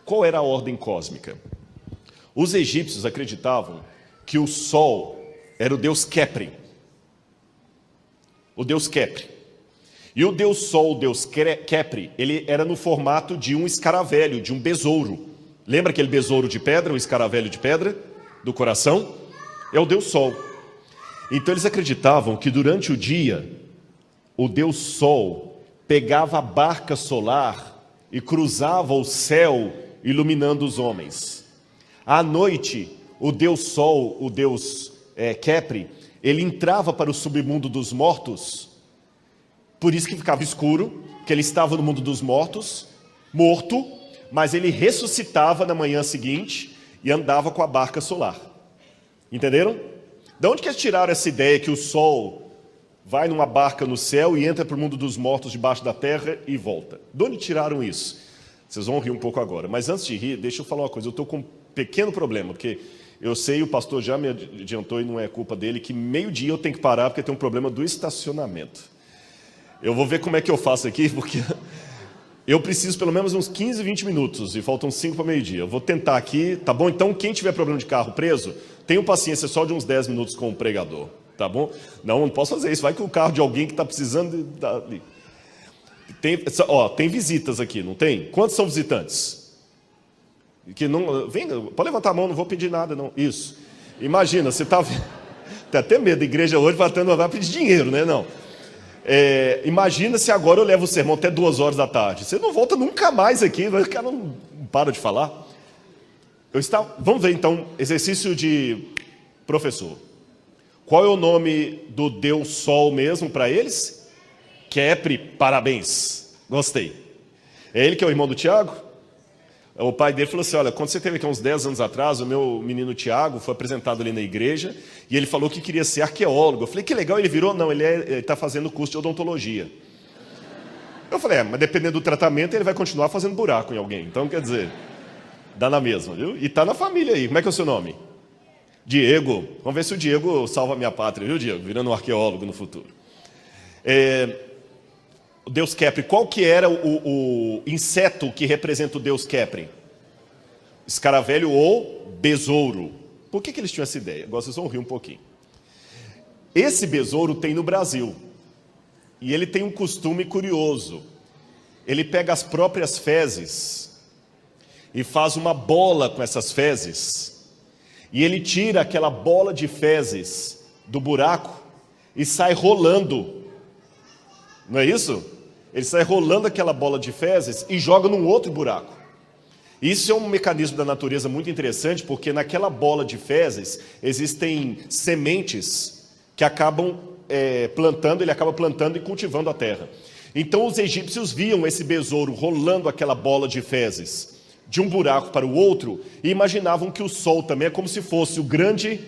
[SPEAKER 1] Qual era a ordem cósmica? Os egípcios acreditavam que o sol era o deus Khepri. O deus Khepri. E o deus sol, o deus Khepri, ele era no formato de um escaravelho, de um besouro. Lembra aquele besouro de pedra, o escaravelho de pedra, do coração? É o deus sol. Então eles acreditavam que durante o dia, o deus sol pegava a barca solar e cruzava o céu, iluminando os homens. À noite, o deus sol, o deus Khepri, ele entrava para o submundo dos mortos, por isso que ficava escuro, que ele estava no mundo dos mortos, morto, mas ele ressuscitava na manhã seguinte e andava com a barca solar. Entenderam? De onde que eles tiraram essa ideia que o sol vai numa barca no céu e entra para o mundo dos mortos debaixo da terra e volta? De onde tiraram isso? Vocês vão rir um pouco agora, mas antes de rir, deixa eu falar uma coisa. Eu estou com um pequeno problema, porque eu sei, o pastor já me adiantou e não é culpa dele, que meio-dia eu tenho que parar porque tem um problema do estacionamento. Eu vou ver como é que eu faço aqui, porque eu preciso pelo menos uns 15, 20 minutos e faltam 5 para meio-dia. Eu vou tentar aqui, tá bom? Então, quem tiver problema de carro preso, tenha paciência só de uns 10 minutos com o pregador, tá bom? Não posso fazer isso. Vai que o carro de alguém que está precisando... Tem visitas aqui, não tem? Quantos são visitantes? Que não, vem, pode levantar a mão, não vou pedir nada, não. Isso. Imagina, você está... Tem até medo da igreja hoje, vai pedir dinheiro, né? Não. Imagina se agora eu levo o sermão até 2 horas da tarde. Você não volta nunca mais aqui, o cara não para de falar. Vamos ver então, exercício de professor. Qual é o nome do Deus Sol mesmo para eles? Khepri, parabéns, gostei. É ele que é o irmão do Tiago? O pai dele falou assim, olha, quando você teve aqui uns 10 anos atrás, o meu menino Tiago foi apresentado ali na igreja e ele falou que queria ser arqueólogo. Eu falei, que legal, ele virou? Não, ele está fazendo curso de odontologia. Eu falei, mas dependendo do tratamento, ele vai continuar fazendo buraco em alguém. Então, quer dizer, dá na mesma, viu? E está na família aí. Como é que é o seu nome? Diego. Vamos ver se o Diego salva a minha pátria, viu, Diego? Virando um arqueólogo no futuro. O deus Khepri, qual que era o inseto que representa o deus Khepri? Escaravelho ou besouro. Por que eles tinham essa ideia? Agora vocês vão rir um pouquinho. Esse besouro tem no Brasil. E ele tem um costume curioso. Ele pega as próprias fezes e faz uma bola com essas fezes. E ele tira aquela bola de fezes do buraco e sai rolando. Não é isso? Ele sai rolando aquela bola de fezes e joga num outro buraco. Isso é um mecanismo da natureza muito interessante, porque naquela bola de fezes existem sementes que acabam plantando, ele acaba plantando e cultivando a terra. Então os egípcios viam esse besouro rolando aquela bola de fezes de um buraco para o outro e imaginavam que o sol também é como se fosse o grande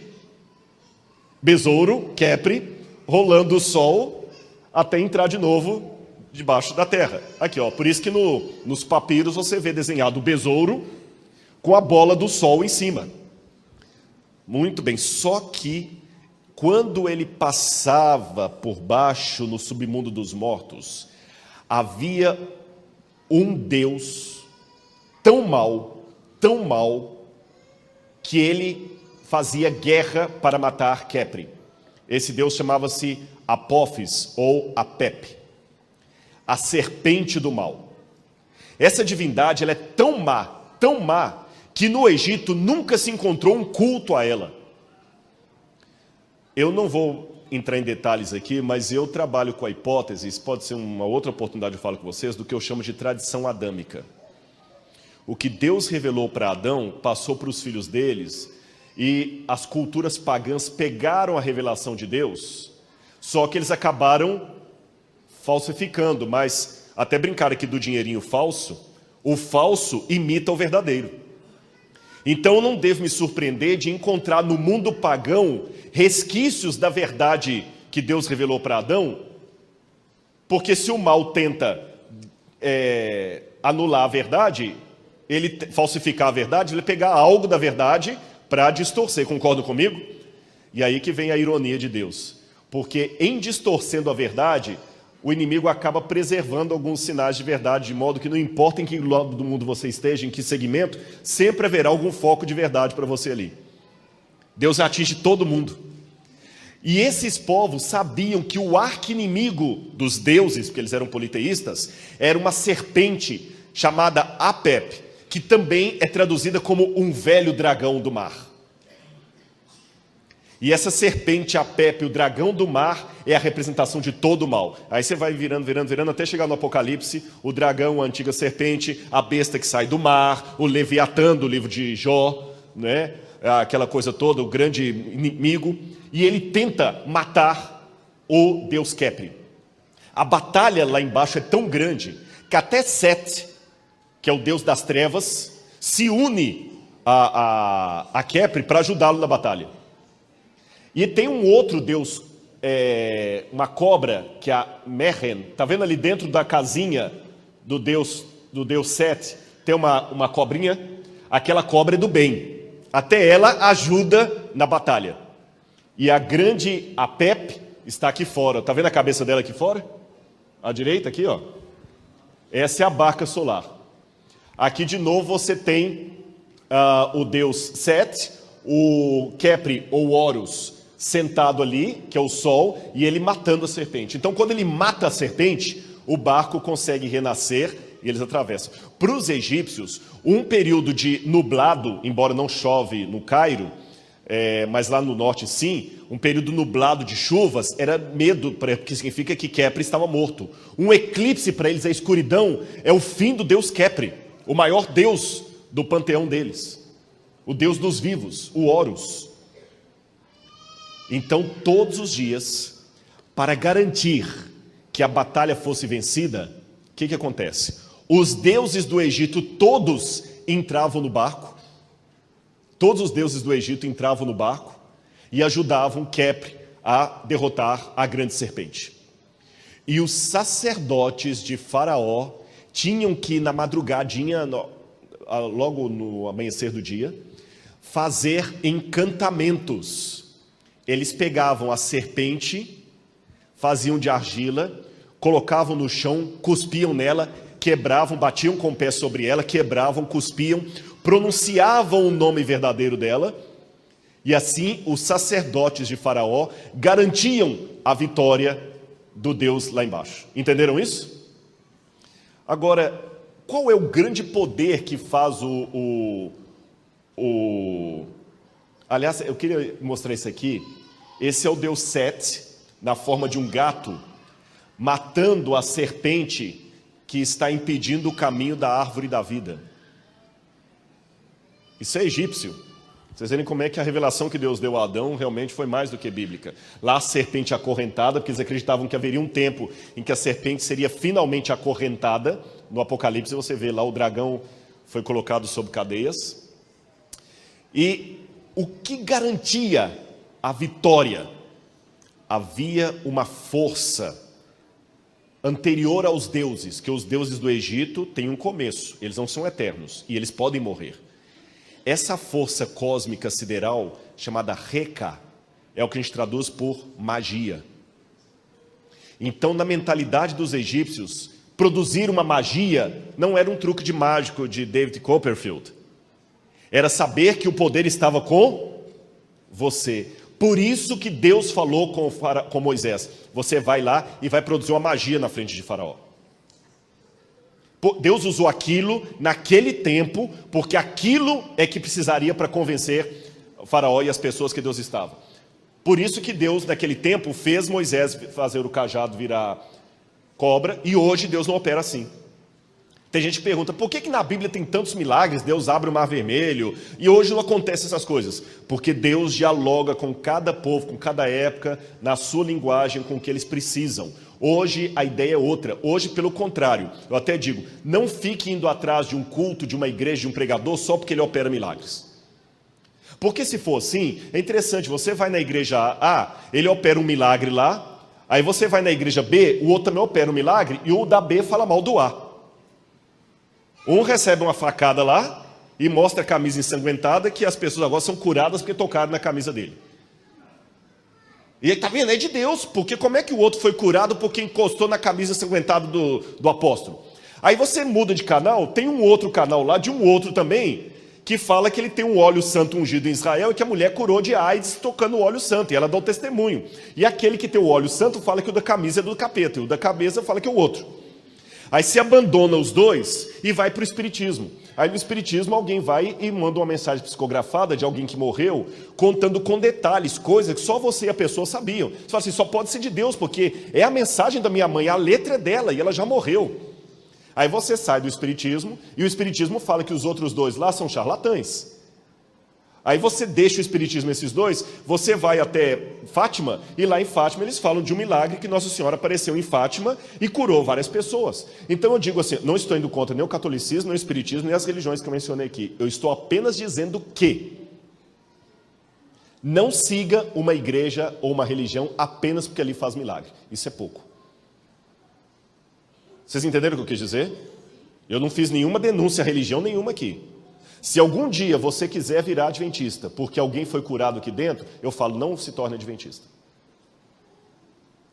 [SPEAKER 1] besouro, Khepri, rolando o sol até entrar de novo debaixo da terra. Aqui, ó, por isso que nos papiros você vê desenhado o besouro com a bola do sol em cima. Muito bem, só que quando ele passava por baixo no submundo dos mortos, havia um Deus tão mau, tão mal que ele fazia guerra para matar Khepri. Esse deus chamava-se Apophis ou Apep, a serpente do mal. Essa divindade ela é tão má, que no Egito nunca se encontrou um culto a ela. Eu não vou entrar em detalhes aqui, mas eu trabalho com a hipótese, isso pode ser uma outra oportunidade de falar com vocês, do que eu chamo de tradição adâmica. O que Deus revelou para Adão passou para os filhos deles, e as culturas pagãs pegaram a revelação de Deus, só que eles acabaram falsificando, mas até brincar aqui do dinheirinho falso, o falso imita o verdadeiro. Então eu não devo me surpreender de encontrar no mundo pagão resquícios da verdade que Deus revelou para Adão, porque se o mal tenta anular a verdade, ele falsificar a verdade, ele pegar algo da verdade para distorcer, concordam comigo? E aí que vem a ironia de Deus, porque em distorcendo a verdade, o inimigo acaba preservando alguns sinais de verdade, de modo que não importa em que lado do mundo você esteja, em que segmento, sempre haverá algum foco de verdade para você ali. Deus atinge todo mundo. E esses povos sabiam que o arqui-inimigo dos deuses, porque eles eram politeístas, era uma serpente chamada Apep, que também é traduzida como um velho dragão do mar. E essa serpente Apep, o dragão do mar, é a representação de todo o mal. Aí você vai virando, até chegar no Apocalipse, o dragão, a antiga serpente, a besta que sai do mar, o Leviatã do livro de Jó, né? Aquela coisa toda, o grande inimigo, e ele tenta matar o deus Khepri. A batalha lá embaixo é tão grande, que até Set, que é o deus das trevas, se une a Khepri para ajudá-lo na batalha. E tem um outro deus, uma cobra, que é a Mehen. Está vendo ali dentro da casinha do deus Set? Tem uma cobrinha. Aquela cobra é do bem. Até ela ajuda na batalha. E a grande Apep está aqui fora. Está vendo a cabeça dela aqui fora? À direita aqui, ó. Essa é a barca solar. Aqui de novo você tem o deus Set, o Khepri ou Horus sentado ali, que é o sol, e ele matando a serpente. Então, quando ele mata a serpente, o barco consegue renascer e eles atravessam. Para os egípcios, um período de nublado, embora não chove no Cairo, mas lá no norte sim, um período nublado de chuvas era medo, porque significa que Khepri estava morto. Um eclipse para eles, a escuridão, é o fim do deus Khepri, o maior deus do panteão deles, o deus dos vivos, o Horus. Então, todos os dias, para garantir que a batalha fosse vencida, o que acontece? Os deuses do Egito, todos entravam no barco, todos os deuses do Egito entravam no barco e ajudavam Khepri a derrotar a grande serpente. E os sacerdotes de Faraó tinham que, na madrugadinha, logo no amanhecer do dia, fazer encantamentos. Eles pegavam a serpente, faziam de argila, colocavam no chão, cuspiam nela, quebravam, batiam com o pé sobre ela, quebravam, cuspiam, pronunciavam o nome verdadeiro dela, e assim os sacerdotes de Faraó garantiam a vitória do Deus lá embaixo. Entenderam isso? Agora, qual é o grande poder que faz Aliás, eu queria mostrar isso aqui. Esse é o deus Set, na forma de um gato, matando a serpente que está impedindo o caminho da árvore da vida. Isso é egípcio. Vocês verem como é que a revelação que Deus deu a Adão realmente foi mais do que bíblica. Lá a serpente acorrentada, porque eles acreditavam que haveria um tempo em que a serpente seria finalmente acorrentada. No Apocalipse você vê lá o dragão foi colocado sob cadeias. E o que garantia a vitória? Havia uma força anterior aos deuses, que os deuses do Egito têm um começo, eles não são eternos e eles podem morrer. Essa força cósmica sideral, chamada Reka, é o que a gente traduz por magia. Então, na mentalidade dos egípcios, produzir uma magia não era um truque de mágico de David Copperfield. Era saber que o poder estava com você. Por isso que Deus falou com Moisés: você vai lá e vai produzir uma magia na frente de Faraó. Deus usou aquilo naquele tempo, porque aquilo é que precisaria para convencer o Faraó e as pessoas que Deus estava. Por isso que Deus, naquele tempo, fez Moisés fazer o cajado virar cobra, e hoje Deus não opera assim. Tem gente que pergunta, por que na Bíblia tem tantos milagres, Deus abre o mar vermelho, e hoje não acontece essas coisas? Porque Deus dialoga com cada povo, com cada época, na sua linguagem, com o que eles precisam. Hoje a ideia é outra. Hoje, pelo contrário, eu até digo, não fique indo atrás de um culto, de uma igreja, de um pregador, só porque ele opera milagres. Porque se for assim, é interessante, você vai na igreja A, ele opera um milagre lá, aí você vai na igreja B, o outro também opera um milagre, e o da B fala mal do A. Um recebe uma facada lá e mostra a camisa ensanguentada, que as pessoas agora são curadas porque tocaram na camisa dele. E ele está vendo, é de Deus, porque como é que o outro foi curado porque encostou na camisa ensanguentada do apóstolo? Aí você muda de canal, tem um outro canal lá, de um outro também, que fala que ele tem um óleo santo ungido em Israel e que a mulher curou de AIDS tocando o óleo santo, e ela dá o testemunho. E aquele que tem o óleo santo fala que o da camisa é do capeta, e o da cabeça fala que é o outro. Aí se abandona os dois e vai para o espiritismo. Aí no espiritismo alguém vai e manda uma mensagem psicografada de alguém que morreu, contando com detalhes, coisas que só você e a pessoa sabiam. Você fala assim, só pode ser de Deus, porque é a mensagem da minha mãe, a letra é dela e ela já morreu. Aí você sai do espiritismo e o espiritismo fala que os outros dois lá são charlatães. Aí você deixa o espiritismo esses dois, você vai até Fátima, e lá em Fátima eles falam de um milagre que Nossa Senhora apareceu em Fátima e curou várias pessoas. Então eu digo assim, não estou indo contra nem o catolicismo, nem o espiritismo, nem as religiões que eu mencionei aqui. Eu estou apenas dizendo que não siga uma igreja ou uma religião apenas porque ali faz milagre. Isso é pouco. Vocês entenderam o que eu quis dizer? Eu não fiz nenhuma denúncia à religião nenhuma aqui. Se algum dia você quiser virar adventista, porque alguém foi curado aqui dentro, eu falo, não se torne adventista.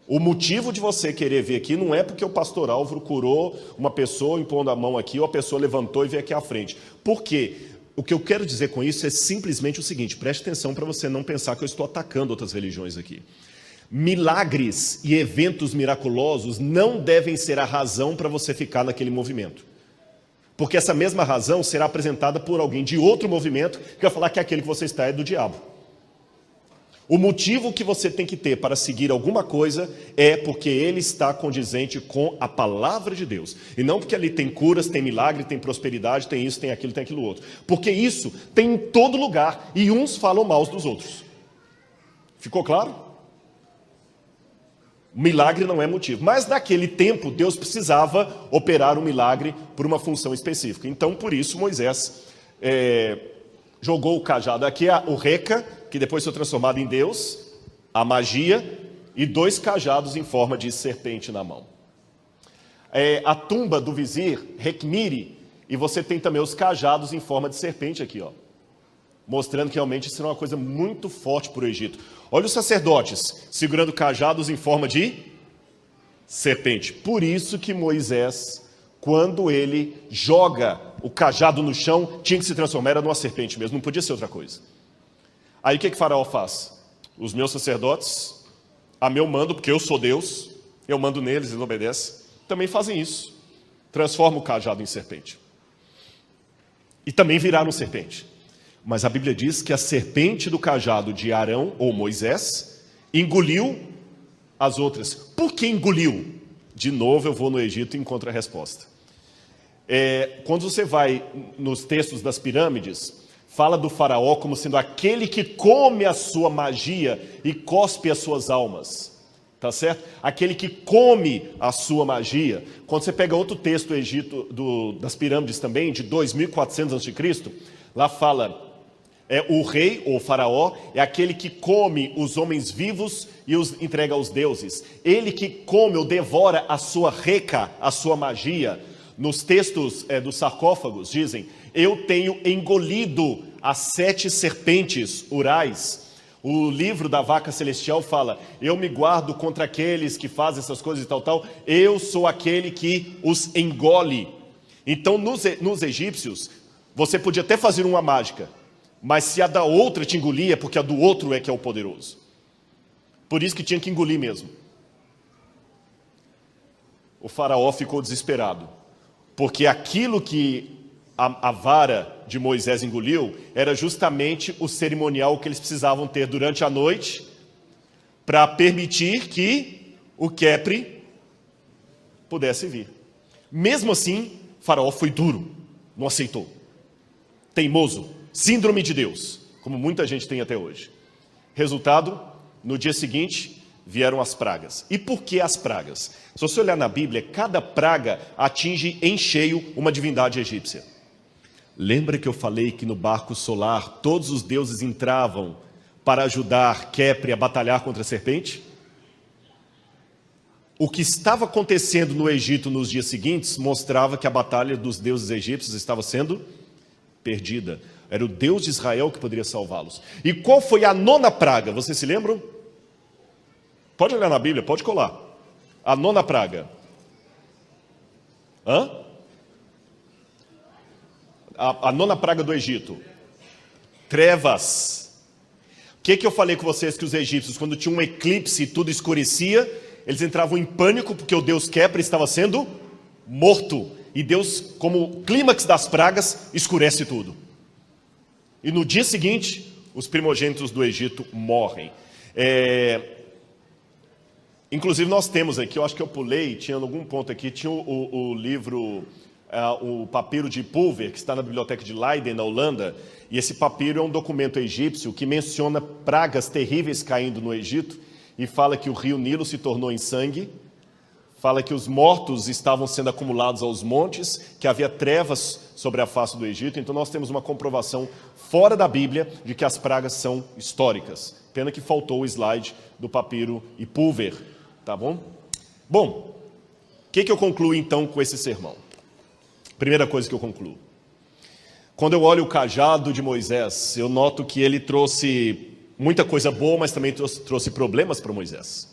[SPEAKER 1] O motivo de você querer vir aqui não é porque o pastor Álvaro curou uma pessoa impondo a mão aqui, ou a pessoa levantou e veio aqui à frente. Por quê? O que eu quero dizer com isso é simplesmente o seguinte, preste atenção para você não pensar que eu estou atacando outras religiões aqui. Milagres e eventos miraculosos não devem ser a razão para você ficar naquele movimento. Porque essa mesma razão será apresentada por alguém de outro movimento que vai falar que aquele que você está é do diabo. O motivo que você tem que ter para seguir alguma coisa é porque ele está condizente com a palavra de Deus. E não porque ali tem curas, tem milagre, tem prosperidade, tem isso, tem aquilo outro. Porque isso tem em todo lugar e uns falam mal dos outros. Ficou claro? Milagre não é motivo, mas naquele tempo Deus precisava operar um milagre por uma função específica. Então, por isso, Moisés jogou o cajado. Aqui é o Reca, que depois foi transformado em Deus, a magia, e 2 cajados em forma de serpente na mão. A tumba do vizir, Rekhmiri, e você tem também os cajados em forma de serpente aqui, ó, mostrando que realmente isso é uma coisa muito forte para o Egito. Olha os sacerdotes segurando cajados em forma de serpente. Por isso que Moisés, quando ele joga o cajado no chão, tinha que se transformar, era numa serpente mesmo, não podia ser outra coisa. Aí o que Faraó faz? Os meus sacerdotes, a meu mando, porque eu sou Deus, eu mando neles, eles obedecem, também fazem isso. Transforma o cajado em serpente. E também viraram serpente. Mas a Bíblia diz que a serpente do cajado de Arão, ou Moisés, engoliu as outras. Por que engoliu? De novo eu vou no Egito e encontro a resposta. Quando você vai nos textos das pirâmides, fala do faraó como sendo aquele que come a sua magia e cospe as suas almas. Tá certo? Aquele que come a sua magia. Quando você pega outro texto do Egito, das pirâmides também, de 2400 a.C., lá fala... o rei, ou faraó, é aquele que come os homens vivos e os entrega aos deuses. Ele que come ou devora a sua reca, a sua magia. Nos textos dos sarcófagos dizem, eu tenho engolido as 7 serpentes urais. O livro da vaca celestial fala, eu me guardo contra aqueles que fazem essas coisas e tal. Eu sou aquele que os engole. Então nos egípcios, você podia até fazer uma mágica, mas se a da outra te engolia, é porque a do outro é que é o poderoso. Por isso que tinha que engolir mesmo. O faraó ficou desesperado, porque aquilo que a vara de Moisés engoliu era justamente o cerimonial que eles precisavam ter durante a noite para permitir que o Khepri pudesse vir. Mesmo assim, Faraó foi duro, não aceitou. Teimoso, síndrome de Deus, como muita gente tem até hoje. Resultado, no dia seguinte, vieram as pragas. E por que as pragas? Se você olhar na Bíblia, cada praga atinge em cheio uma divindade egípcia. Lembra que eu falei que no barco solar todos os deuses entravam para ajudar Khepri a batalhar contra a serpente? O que estava acontecendo no Egito nos dias seguintes mostrava que a batalha dos deuses egípcios estava sendo perdida. Era o Deus de Israel que poderia salvá-los. E qual foi a 9ª praga? Vocês se lembram? Pode olhar na Bíblia, pode colar. A 9ª praga. A 9ª praga do Egito. Trevas. O que eu falei com vocês que os egípcios, quando tinha um eclipse e tudo escurecia, eles entravam em pânico porque o deus Khepri estava sendo morto. E Deus, como clímax das pragas, escurece tudo. E no dia seguinte, os primogênitos do Egito morrem. Inclusive nós temos aqui, eu acho que eu pulei, tinha algum ponto aqui, tinha o livro, o papiro de Pulver, que está na biblioteca de Leiden, na Holanda, e esse papiro é um documento egípcio que menciona pragas terríveis caindo no Egito, e fala que o rio Nilo se tornou em sangue, fala que os mortos estavam sendo acumulados aos montes, que havia trevas sobre a face do Egito. Então nós temos uma comprovação fora da Bíblia de que as pragas são históricas. Pena que faltou o slide do papiro e Pulver, tá bom? Bom, o que eu concluo então com esse sermão? Primeira coisa que eu concluo. Quando eu olho o cajado de Moisés, eu noto que ele trouxe muita coisa boa, mas também trouxe problemas para Moisés.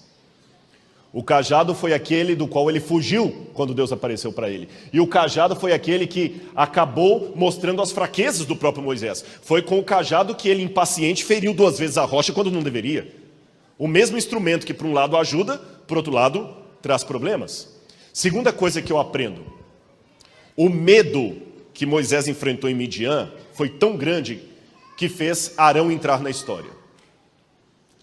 [SPEAKER 1] O cajado foi aquele do qual ele fugiu quando Deus apareceu para ele. E o cajado foi aquele que acabou mostrando as fraquezas do próprio Moisés. Foi com o cajado que ele, impaciente, feriu 2 vezes a rocha quando não deveria. O mesmo instrumento que, por um lado, ajuda, por outro lado, traz problemas. Segunda coisa que eu aprendo. O medo que Moisés enfrentou em Midian foi tão grande que fez Arão entrar na história.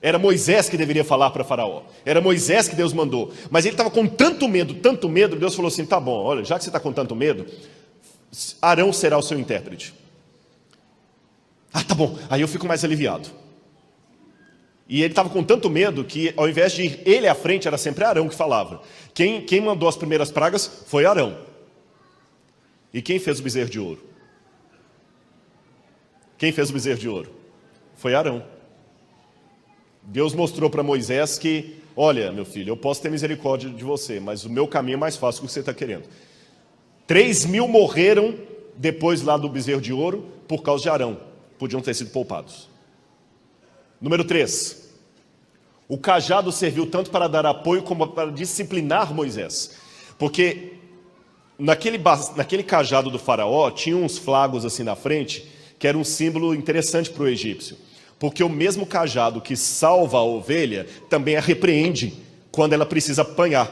[SPEAKER 1] Era Moisés que deveria falar para Faraó. Era Moisés que Deus mandou. Mas ele estava com tanto medo, Deus falou assim, tá bom, olha, já que você está com tanto medo, Arão será o seu intérprete. Ah, tá bom, aí eu fico mais aliviado. E ele estava com tanto medo que, ao invés de ir ele à frente, era sempre Arão que falava. Quem mandou as primeiras pragas foi Arão. E quem fez o bezerro de ouro? Quem fez o bezerro de ouro? Foi Arão. Deus mostrou para Moisés que, olha, meu filho, eu posso ter misericórdia de você, mas o meu caminho é mais fácil do que você está querendo. 3.000 morreram depois lá do bezerro de ouro por causa de Arão. Podiam ter sido poupados. Número 3. O cajado serviu tanto para dar apoio como para disciplinar Moisés. Porque naquele cajado do faraó tinha uns flagos assim na frente, que era um símbolo interessante para o egípcio. Porque o mesmo cajado que salva a ovelha também a repreende quando ela precisa apanhar.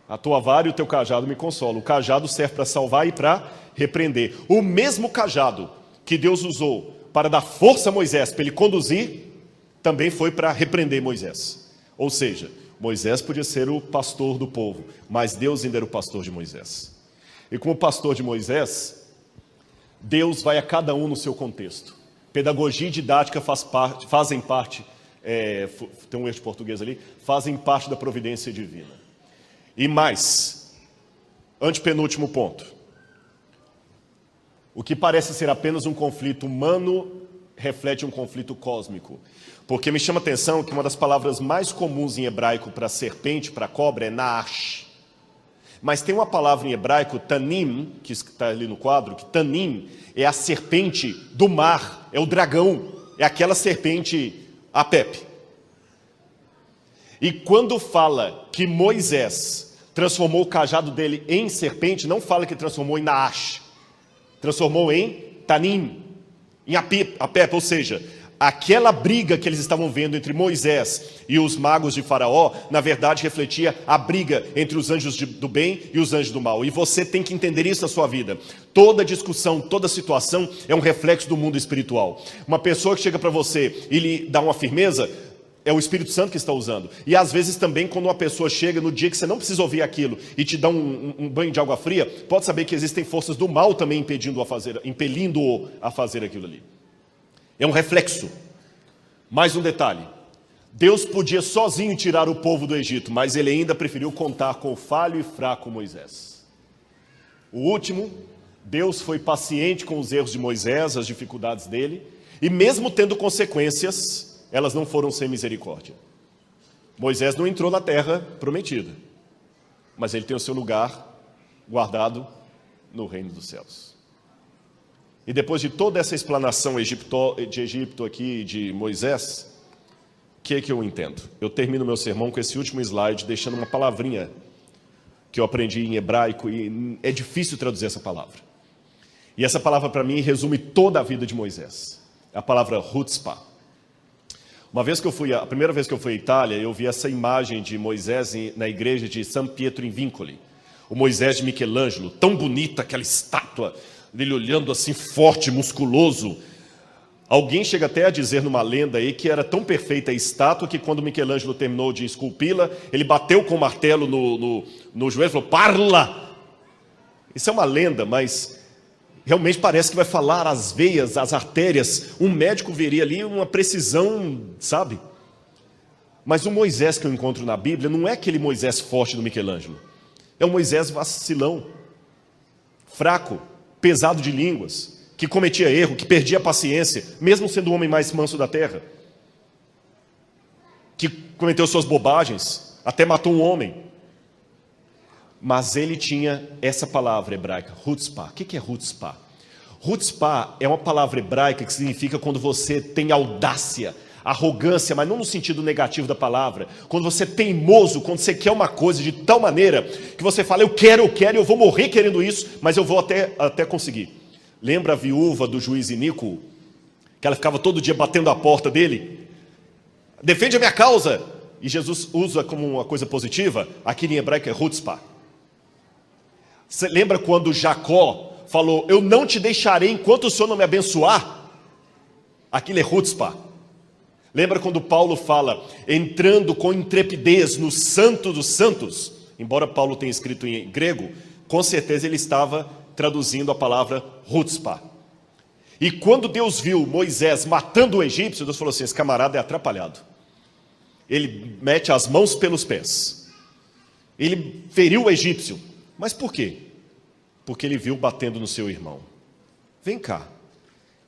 [SPEAKER 1] A tua vara e o teu cajado me consolam. O cajado serve para salvar e para repreender. O mesmo cajado que Deus usou para dar força a Moisés, para ele conduzir, também foi para repreender Moisés. Ou seja, Moisés podia ser o pastor do povo, mas Deus ainda era o pastor de Moisés. E como pastor de Moisés, Deus vai a cada um no seu contexto. Pedagogia e didática fazem parte, tem um erro de português ali, fazem parte da providência divina. E mais, antepenúltimo ponto. O que parece ser apenas um conflito humano reflete um conflito cósmico. Porque me chama a atenção que uma das palavras mais comuns em hebraico para serpente, para cobra, é naash. Mas tem uma palavra em hebraico, tanim, que está ali no quadro, que tanim é a serpente do mar, é o dragão, é aquela serpente Apep. E quando fala que Moisés transformou o cajado dele em serpente, não fala que transformou em naash. transformou em Tanim, em Apep, ou seja, aquela briga que eles estavam vendo entre Moisés e os magos de Faraó, na verdade refletia a briga entre os anjos do bem e os anjos do mal. E você tem que entender isso na sua vida. Toda discussão, toda situação é um reflexo do mundo espiritual. Uma pessoa que chega para você e lhe dá uma firmeza, é o Espírito Santo que está usando. E às vezes também quando uma pessoa chega no dia que você não precisa ouvir aquilo e te dá um banho de água fria, pode saber que existem forças do mal também impelindo-o a fazer aquilo ali. É um reflexo. Mais um detalhe. Deus podia sozinho tirar o povo do Egito, mas ele ainda preferiu contar com o falho e fraco Moisés. O último, Deus foi paciente com os erros de Moisés, as dificuldades dele, e mesmo tendo consequências, elas não foram sem misericórdia. Moisés não entrou na terra prometida, mas ele tem o seu lugar guardado no reino dos céus. E depois de toda essa explanação de Egito aqui, de Moisés, o que é que eu entendo? Eu termino meu sermão com esse último slide, deixando uma palavrinha que eu aprendi em hebraico, e é difícil traduzir essa palavra. E essa palavra para mim resume toda a vida de Moisés. É a palavra chutzpah. A primeira vez que eu fui à Itália, eu vi essa imagem de Moisés na igreja de San Pietro in Vincoli. O Moisés de Michelangelo, tão bonita aquela estátua, dele olhando assim forte, musculoso. Alguém chega até a dizer numa lenda aí que era tão perfeita a estátua que quando Michelangelo terminou de esculpi-la, ele bateu com o martelo no joelho e falou, parla! Isso é uma lenda, mas realmente parece que vai falar as veias, as artérias. Um médico veria ali uma precisão, sabe? Mas o Moisés que eu encontro na Bíblia não é aquele Moisés forte do Michelangelo. É um Moisés vacilão, fraco, pesado de línguas, que cometia erro, que perdia a paciência, mesmo sendo o homem mais manso da terra, que cometeu suas bobagens, até matou um homem. Mas ele tinha essa palavra hebraica, chutzpah. O que é chutzpah? Chutzpah é uma palavra hebraica que significa quando você tem audácia, arrogância, mas não no sentido negativo da palavra. Quando você é teimoso, quando você quer uma coisa de tal maneira que você fala, eu quero, eu vou morrer querendo isso, mas eu vou até conseguir. Lembra a viúva do juiz Iníquo? Que ela ficava todo dia batendo a porta dele? Defende a minha causa! E Jesus usa como uma coisa positiva, aqui em hebraico é chutzpah. Você lembra quando Jacó falou, eu não te deixarei enquanto o Senhor não me abençoar? Aquilo é chutzpah. Lembra quando Paulo fala, entrando com intrepidez no santo dos santos? Embora Paulo tenha escrito em grego, com certeza ele estava traduzindo a palavra chutzpah. E quando Deus viu Moisés matando o egípcio, Deus falou assim, esse camarada é atrapalhado. Ele mete as mãos pelos pés. Ele feriu o egípcio. Mas por quê? Porque ele viu batendo no seu irmão. Vem cá.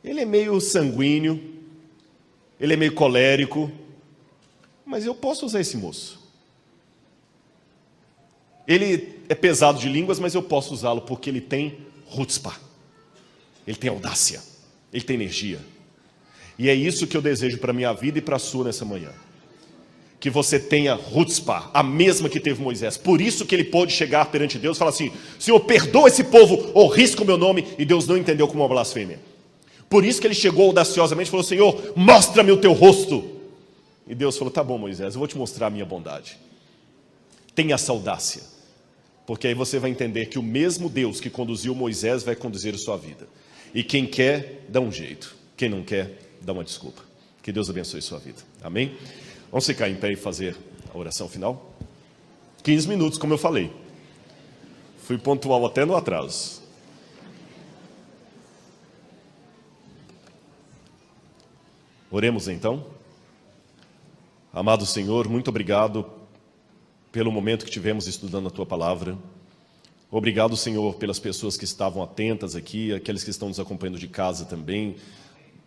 [SPEAKER 1] Ele é meio sanguíneo, ele é meio colérico, mas eu posso usar esse moço. Ele é pesado de línguas, mas eu posso usá-lo porque ele tem chutzpah. Ele tem audácia, ele tem energia. E é isso que eu desejo para a minha vida e para a sua nessa manhã. Que você tenha chutzpah, a mesma que teve Moisés. Por isso que ele pôde chegar perante Deus e falar assim, Senhor, perdoa esse povo, ou risca o meu nome, e Deus não entendeu como uma blasfêmia. Por isso que ele chegou audaciosamente e falou, Senhor, mostra-me o teu rosto. E Deus falou, tá bom Moisés, eu vou te mostrar a minha bondade. Tenha essa audácia, porque aí você vai entender que o mesmo Deus que conduziu Moisés vai conduzir a sua vida. E quem quer, dá um jeito. Quem não quer, dá uma desculpa. Que Deus abençoe a sua vida. Amém? Vamos ficar em pé e fazer a oração final? 15 minutos, como eu falei. Fui pontual até no atraso. Oremos então. Amado Senhor, muito obrigado pelo momento que tivemos estudando a Tua Palavra. Obrigado, Senhor, pelas pessoas que estavam atentas aqui, aqueles que estão nos acompanhando de casa também,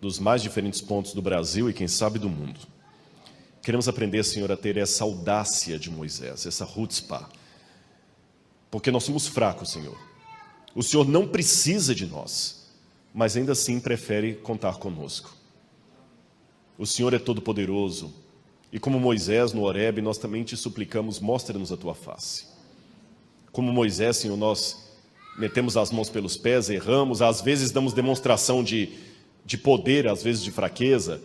[SPEAKER 1] dos mais diferentes pontos do Brasil e quem sabe do mundo. Queremos aprender, Senhor, a ter essa audácia de Moisés, essa chutzpah, porque nós somos fracos, Senhor. O Senhor não precisa de nós, mas ainda assim prefere contar conosco. O Senhor é todo-poderoso, e como Moisés no Horebe, nós também te suplicamos, mostra-nos a Tua face. Como Moisés, Senhor, nós metemos as mãos pelos pés, erramos, às vezes damos demonstração de poder, às vezes de fraqueza,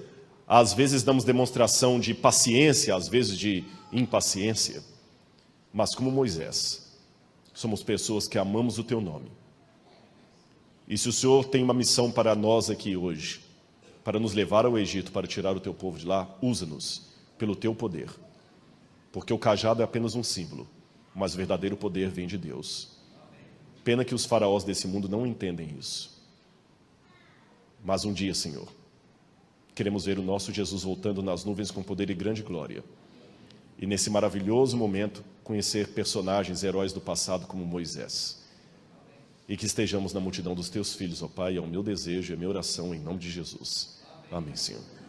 [SPEAKER 1] às vezes damos demonstração de paciência, às vezes de impaciência. Mas como Moisés, somos pessoas que amamos o teu nome. E se o Senhor tem uma missão para nós aqui hoje, para nos levar ao Egito, para tirar o teu povo de lá, usa-nos pelo teu poder. Porque o cajado é apenas um símbolo, mas o verdadeiro poder vem de Deus. Pena que os faraós desse mundo não entendem isso. Mas um dia, Senhor, queremos ver o nosso Jesus voltando nas nuvens com poder e grande glória. E nesse maravilhoso momento, conhecer personagens, heróis do passado como Moisés. E que estejamos na multidão dos teus filhos, ó Pai, é o meu desejo e a minha oração em nome de Jesus. Amém, Senhor.